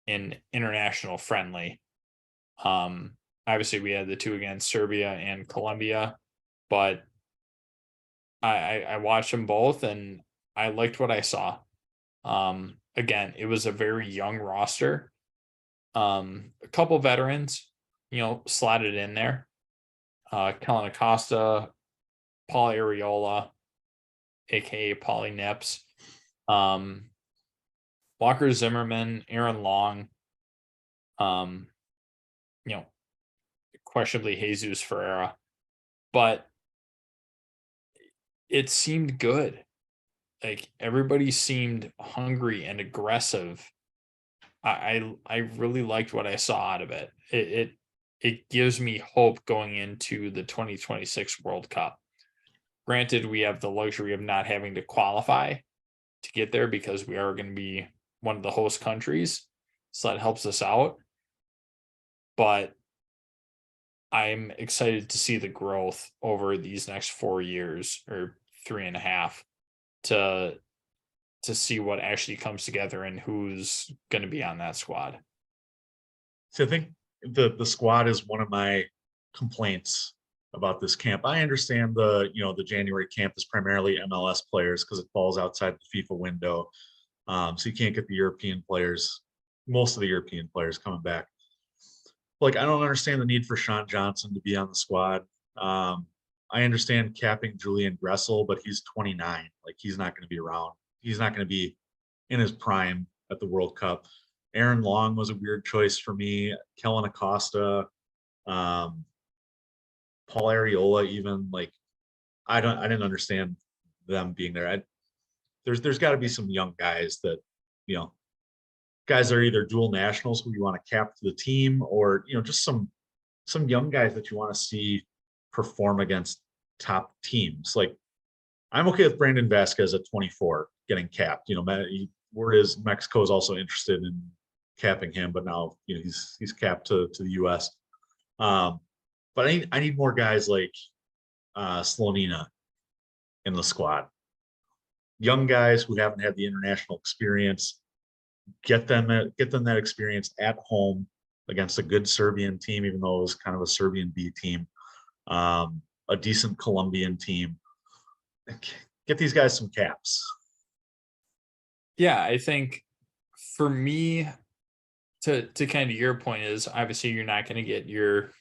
an international friendly. Obviously we had the two against Serbia and Colombia, but I watched them both and I liked what I saw. Again, it was a very young roster. A couple veterans, slotted in there. Kellen Acosta, Paul Arriola, aka Paulie Nips. Walker Zimmerman, Aaron Long, you know, questionably Jesus Ferreira, but it seemed good. Like everybody seemed hungry and aggressive. I really liked what I saw out of it. It gives me hope going into the 2026 World Cup. Granted, we have the luxury of not having to qualify to get there because we are going to be one of the host countries, so that helps us out. But I'm excited to see the growth over these next 4 years or 3.5 to see what actually comes together and who's going to be on that squad. So I think the squad is one of my complaints about this camp. I understand the January camp is primarily MLS players because it falls outside the FIFA window. So you can't get the European players, most of the European players coming back. Like, I don't understand the need for Sean Johnson to be on the squad. I understand capping Julian Gressel, but he's 29. Like, he's not going to be around. He's not going to be in his prime at the World Cup. Aaron Long was a weird choice for me. Kellen Acosta, Paul Areola, even, like, I didn't understand them being there. There's got to be some young guys that, guys that are either dual nationals who you want to cap to the team, or just some young guys that you want to see perform against top teams. Like, I'm okay with Brandon Vasquez at 24 getting capped. Word is Mexico is also interested in capping him, but now he's capped to the U.S. But I need more guys like Slonina in the squad. Young guys who haven't had the international experience. Get them that experience at home against a good Serbian team, even though it was kind of a Serbian B team, a decent Colombian team. Get these guys some caps. Yeah, I think for me, to kind of your point is, obviously you're not going to get your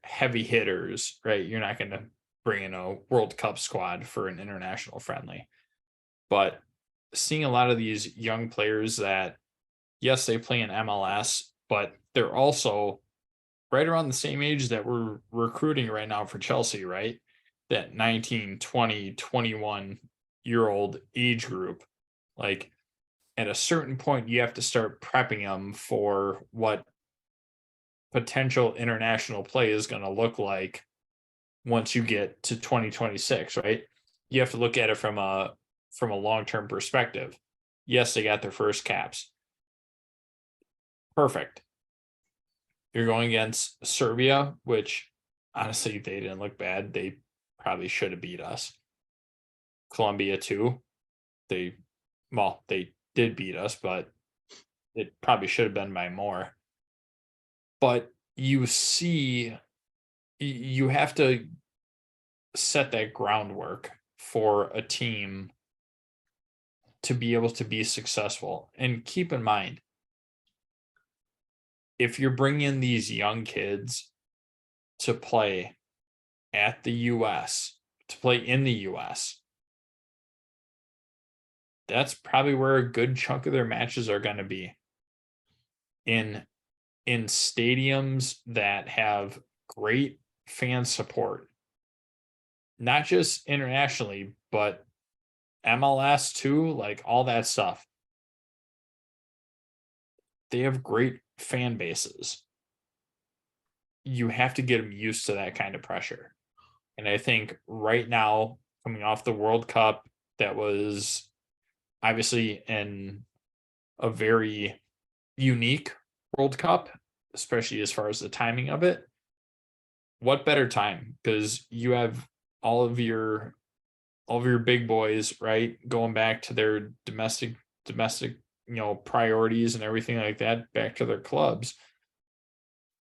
heavy hitters, right? You're not going to bring in a World Cup squad for an international friendly, but seeing a lot of these young players that, yes, they play in MLS, but they're also right around the same age that we're recruiting right now for Chelsea, right? That 19, 20, 21-year-old age group. Like, at a certain point, you have to start prepping them for what potential international play is going to look like once you get to 2026, right? You have to look at it from a long-term perspective. Yes, they got their first caps. Perfect. You're going against Serbia, which honestly, they didn't look bad. They probably should have beat us. Colombia too. They did beat us, but it probably should have been by more. But you have to set that groundwork for a team to be able to be successful. And keep in mind, if you're bringing these young kids to play at the US, to play in the US, that's probably where a good chunk of their matches are going to be. In stadiums that have great fan support, not just internationally, but MLS too, like all that stuff. They have great fan bases. You have to get them used to that kind of pressure. And I think right now, coming off the World Cup, that was obviously in a very unique World Cup, especially as far as the timing of it. What better time? Because you have all of your big boys, right, going back to their domestic priorities and everything like that, back to their clubs.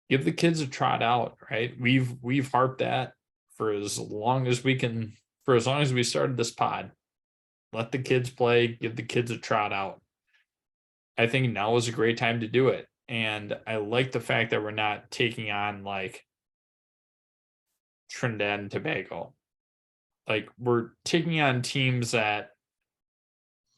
Give the kids a trot out, right? We've harped that for as long as we can, for as long as we started this pod. Let the kids play, give the kids a trot out. I think now is a great time to do it. And I like the fact that we're not taking on like Trinidad and Tobago. Like, we're taking on teams that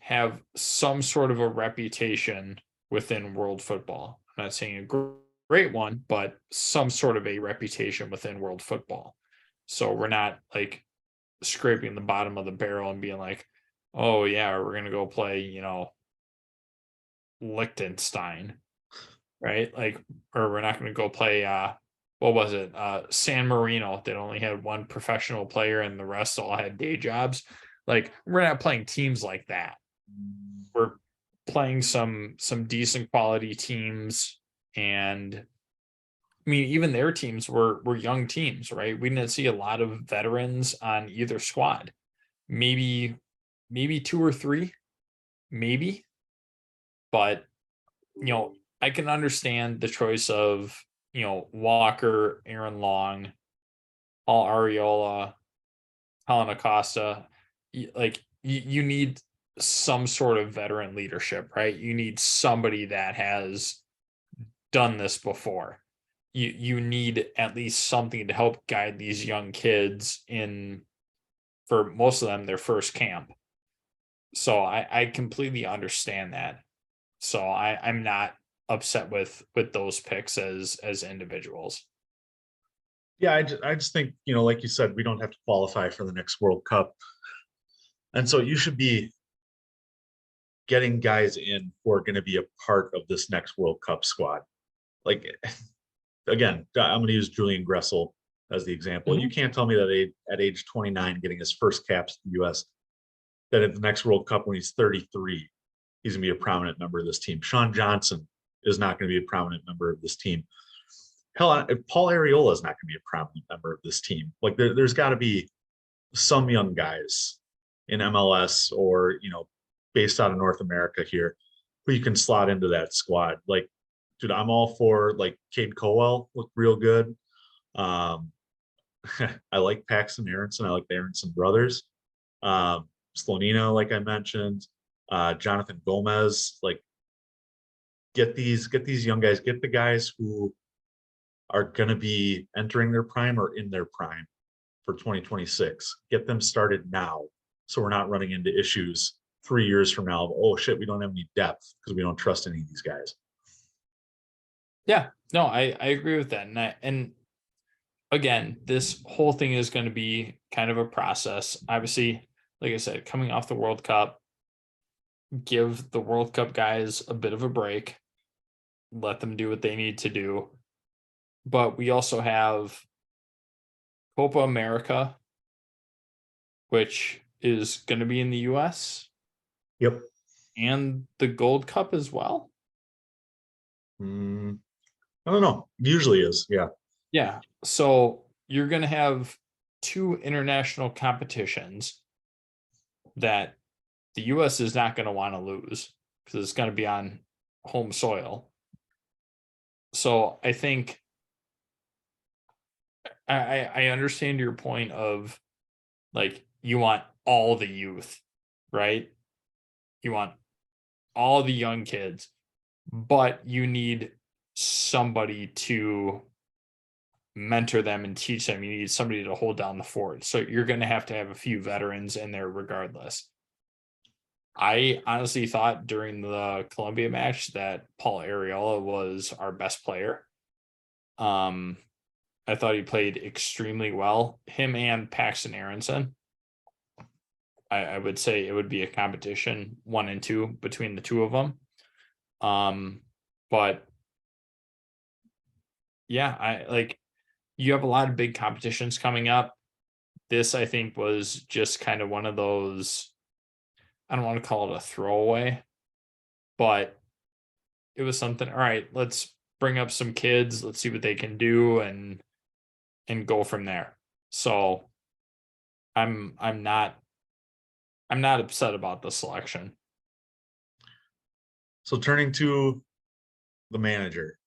have some sort of a reputation within world football. I'm not saying a great one, but some sort of a reputation within world football. So we're not like scraping the bottom of the barrel and being like, oh yeah, we're gonna go play, Liechtenstein, right? Like, or we're not gonna go play what was it? San Marino that only had one professional player and the rest all had day jobs. Like, we're not playing teams like that. We're playing some decent quality teams, and I mean, even their teams were young teams, right? We didn't see a lot of veterans on either squad. Maybe 2 or 3, maybe. But I can understand the choice of Walker, Aaron Long, Paul Arriola, Colin Acosta. Like, you need some sort of veteran leadership, right? You need somebody that has done this before. You need at least something to help guide these young kids in, for most of them, their first camp. So I completely understand that. So I'm not upset with those picks as individuals. Yeah, I just think, like you said, we don't have to qualify for the next World Cup. And so you should be getting guys in who are going to be a part of this next World Cup squad. Like, again, I'm going to use Julian Gressel as the example. You can't tell me that at age 29, getting his first caps to the US, that at the next World Cup when he's 33, he's going to be a prominent member of this team. Sean Johnson is not going to be a prominent member of this team. Hell, Paul Arriola is not going to be a prominent member of this team. Like, there's got to be some young guys in MLS or, based out of North America here who you can slot into that squad. Like, dude, I'm all for, like, Cade Cowell looked real good. I like Paxton Aronson. I like the Aronson brothers. Slonina, like I mentioned, Jonathan Gomez. Like, get these young guys, get the guys who are going to be entering their prime or in their prime for 2026. Get them started now, so we're not running into issues 3 years from now of, oh shit, we don't have any depth because we don't trust any of these guys. Yeah, no, I agree with that. And again, this whole thing is going to be kind of a process. Obviously, like I said, coming off the World Cup, give the World Cup guys a bit of a break, let them do what they need to do. But we also have Copa America, which is going to be in the US. Yep. And the Gold Cup as well. I don't know. Usually is. Yeah. Yeah. So you're going to have 2 international competitions that the US is not going to want to lose because it's going to be on home soil. So I think I understand your point of, like, you want all the youth, right? You want all the young kids, but you need somebody to mentor them and teach them. You need somebody to hold down the fort. So you're going to have a few veterans in there regardless. I honestly thought during the Colombia match that Paul Arriola was our best player. I thought he played extremely well. Him and Paxton Aronson. I would say it would be a competition 1 and 2 between the two of them. But yeah, you have a lot of big competitions coming up. This, I think, was just kind of one of those, I don't want to call it a throwaway, but it was something. All right, let's bring up some kids. Let's see what they can do and go from there. So I'm not upset about the selection. So turning to the manager,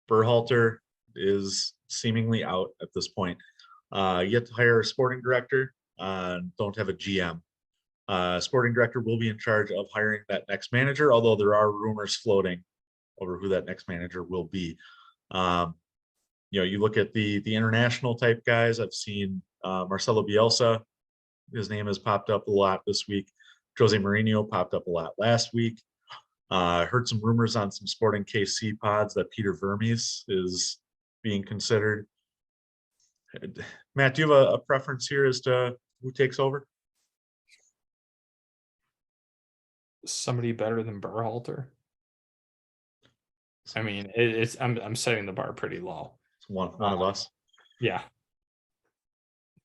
Berhalter is seemingly out at this point. Yet to hire a sporting director, don't have a GM. Sporting director will be in charge of hiring that next manager, although there are rumors floating over who that next manager will be. You look at the international type guys. I've seen Marcelo Bielsa. His name has popped up a lot this week. Jose Mourinho popped up a lot last week. Heard some rumors on some Sporting KC pods that Peter Vermes is being considered. Matt, do you have a preference here as to who takes over? Somebody better than Berhalter. I mean, it's I'm setting the bar pretty low. It's one of us. Yeah.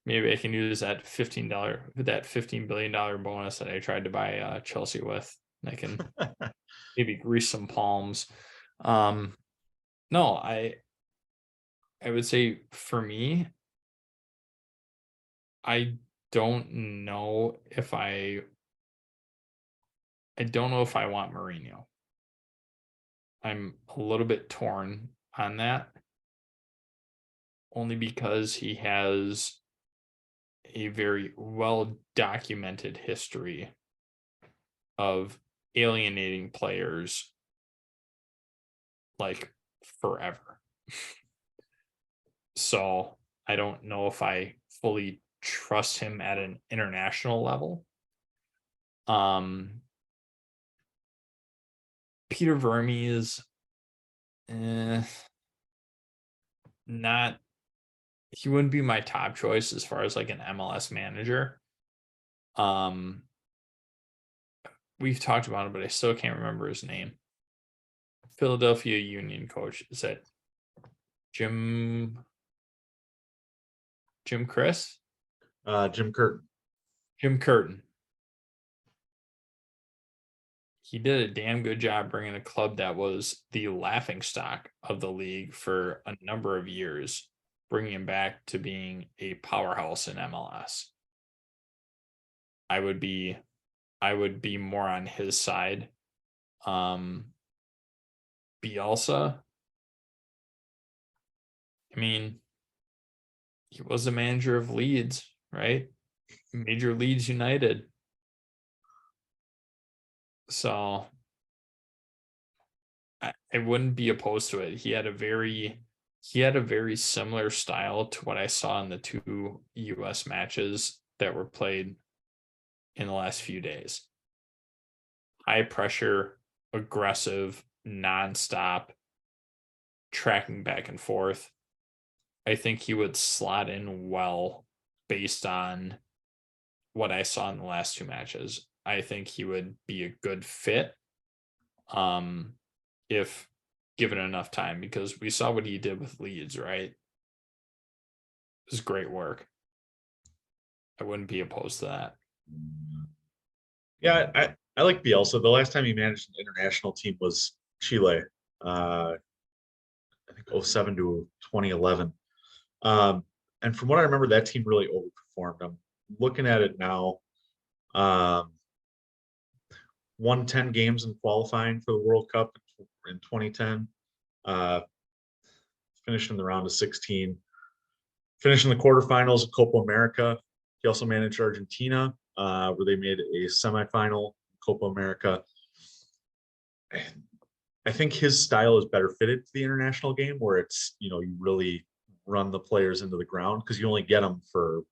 Maybe I can use that $15 billion bonus that I tried to buy Chelsea with. I can maybe grease some palms. No, I would say for me, I don't know if I want Mourinho. I'm a little bit torn on that, only because he has a very well documented history of alienating players like forever. So I don't know if I fully trust him at an international level. Peter Vermes is not, he wouldn't be my top choice as far as like an MLS manager. We've talked about it, but I still can't remember his name. Philadelphia Union coach. Is that Jim Chris? Jim Curtin. Jim Curtin. He did a damn good job bringing a club that was the laughingstock of the league for a number of years, bringing him back to being a powerhouse in MLS. I would be more on his side. Bielsa, I mean, he was the manager of Leeds, right? Major Leeds United. So I wouldn't be opposed to it. He had a very similar style to what I saw in the 2 US matches that were played in the last few days. High pressure, aggressive, nonstop, tracking back and forth. I think he would slot in well based on what I saw in the last 2 matches. I think he would be a good fit if given enough time, because we saw what he did with Leeds, right? It was great work. I wouldn't be opposed to that. Yeah, I like Bielsa. The last time he managed an international team was Chile. I think 07 to 2011. And from what I remember, that team really overperformed. I'm looking at it now. Won 10 games in qualifying for the World Cup in 2010. Finished in the round of 16. Finished in the quarterfinals of Copa America. He also managed Argentina, where they made a semifinal Copa America. I think his style is better fitted to the international game, where it's, you really run the players into the ground, because you only get them for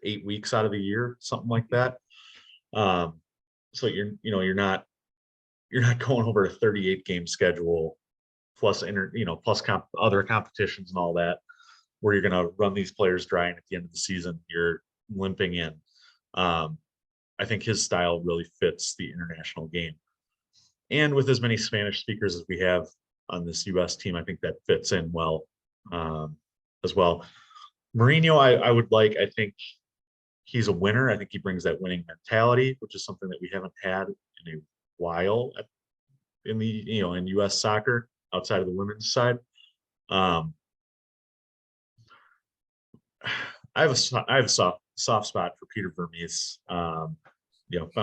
8 weeks out of the year, something like that. So you're not going over a 38 game schedule plus other competitions and all that, where you're going to run these players dry, and at the end of the season you're limping in. I think his style really fits the international game, and with as many Spanish speakers as we have on this US team, I think that fits in well as well. Mourinho, I would like. I think he's a winner. I think he brings that winning mentality, which is something that we haven't had in a while in US soccer outside of the women's side. I have a soft spot for Peter Vermes. I'm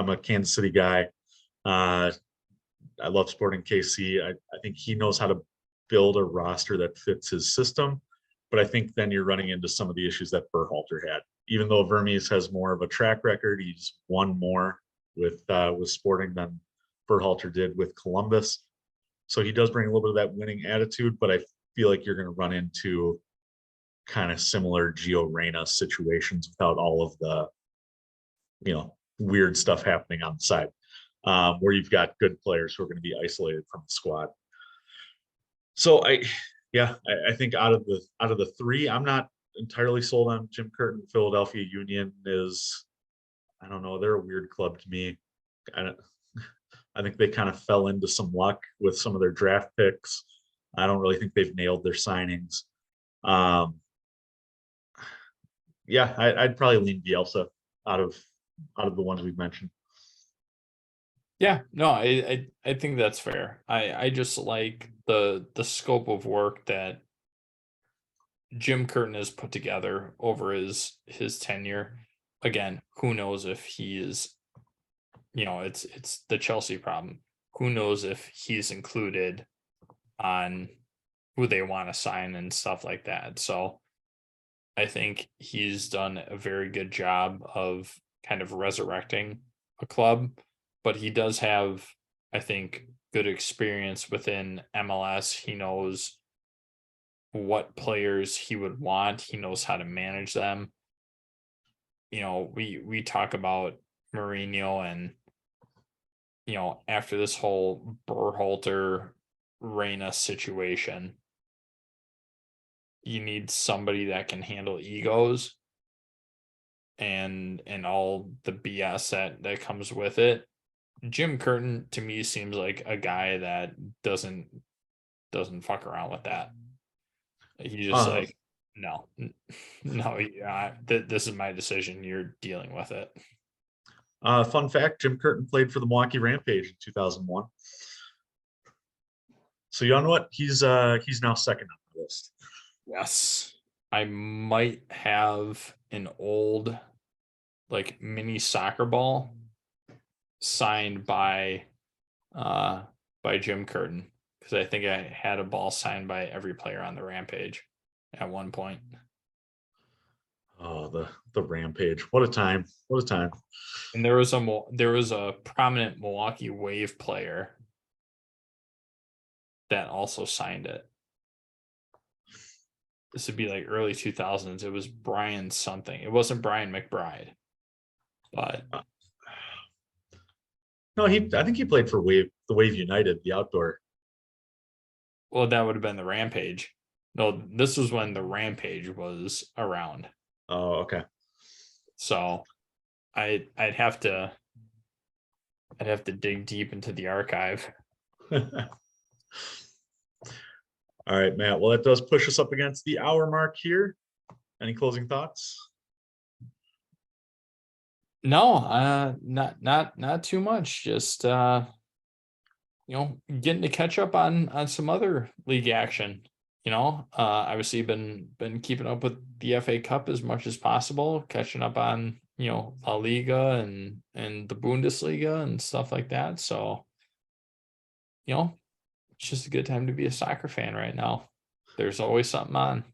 a Kansas City guy. I love Sporting KC. I think he knows how to build a roster that fits his system. But I think then you're running into some of the issues that Berhalter had. Even though Vermes has more of a track record, he's won more with Sporting than Berhalter did with Columbus. So he does bring a little bit of that winning attitude, but I feel like you're going to run into kind of similar Gio Reyna situations without all of the, weird stuff happening on the side, where you've got good players who are going to be isolated from the squad. So I think out of the three, I'm not entirely sold on Jim Curtin. Philadelphia Union is, I don't know, they're a weird club to me. I think they kind of fell into some luck with some of their draft picks. I don't really think they've nailed their signings. I'd probably lean Bielsa out of the ones we've mentioned. Yeah, no, I think that's fair. I just like the scope of work that Jim Curtin has put together over his tenure. Again, who knows if he is, it's the Chelsea problem. Who knows if he's included on who they want to sign and stuff like that. So I think he's done a very good job of kind of resurrecting a club, but he does have, I think, good experience within MLS. He knows what players he would want. He knows how to manage them. We talk about Mourinho and, after this whole Berhalter Reyna situation, you need somebody that can handle egos and all the BS that comes with it. Jim Curtin to me seems like a guy that doesn't fuck around with that. He just like, no, this is my decision. You're dealing with it. Fun fact: Jim Curtin played for the Milwaukee Rampage in 2001. So you know what? He's now second on the list. Yes, I might have an old like mini soccer ball signed by Jim Curtin, because I think I had a ball signed by every player on the Rampage at one point. Oh, the Rampage! What a time! What a time! And there was a prominent Milwaukee Wave player that also signed it. This would be like early 2000s. It was Brian something. It wasn't Brian McBride, but no, I think he played for the Wave United, the outdoor. Well, that would have been the Rampage. No, this was when the Rampage was around. Oh, okay. So I'd have to dig deep into the archive. All right, Matt. Well, that does push us up against the hour mark here. Any closing thoughts? No, not too much. Just getting to catch up on some other league action. Obviously been keeping up with the FA Cup as much as possible, catching up on La Liga and the Bundesliga and stuff like that. So it's just a good time to be a soccer fan right now. There's always something on.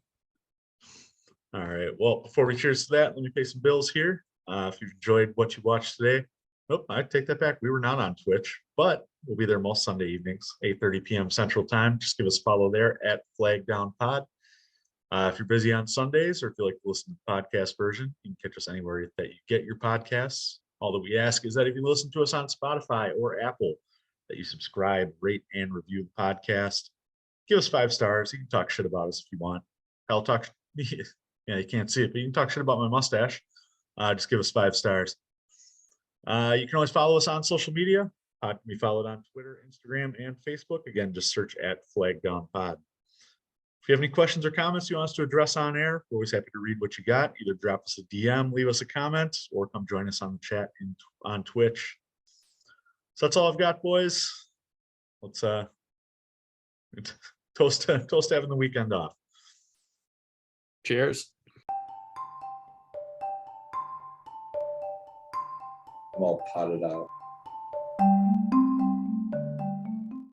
All right. Well, before we cheers to that, let me pay some bills here. If you've enjoyed what you watched today, I take that back. We were not on Twitch, but we'll be there most Sunday evenings, 8:30 p.m. Central Time. Just give us a follow there at Flag Down Pod. If you're busy on Sundays, or if you like to listen to the podcast version, you can catch us anywhere that you get your podcasts. All that we ask is that if you listen to us on Spotify or Apple, that you subscribe, rate, and review the podcast. Give us 5 stars. You can talk shit about us if you want. Hell, yeah, you can't see it, but you can talk shit about my mustache. Just give us 5 stars. You can always follow us on social media. Can be followed on Twitter, Instagram, and Facebook. Again, just search at Flag Down Pod. If you have any questions or comments you want us to address on air, we're always happy to read what you got. Either drop us a DM, leave us a comment, or come join us on the chat on Twitch. So that's all I've got, boys. Let's toast having the weekend off. Cheers. I'm all potted out.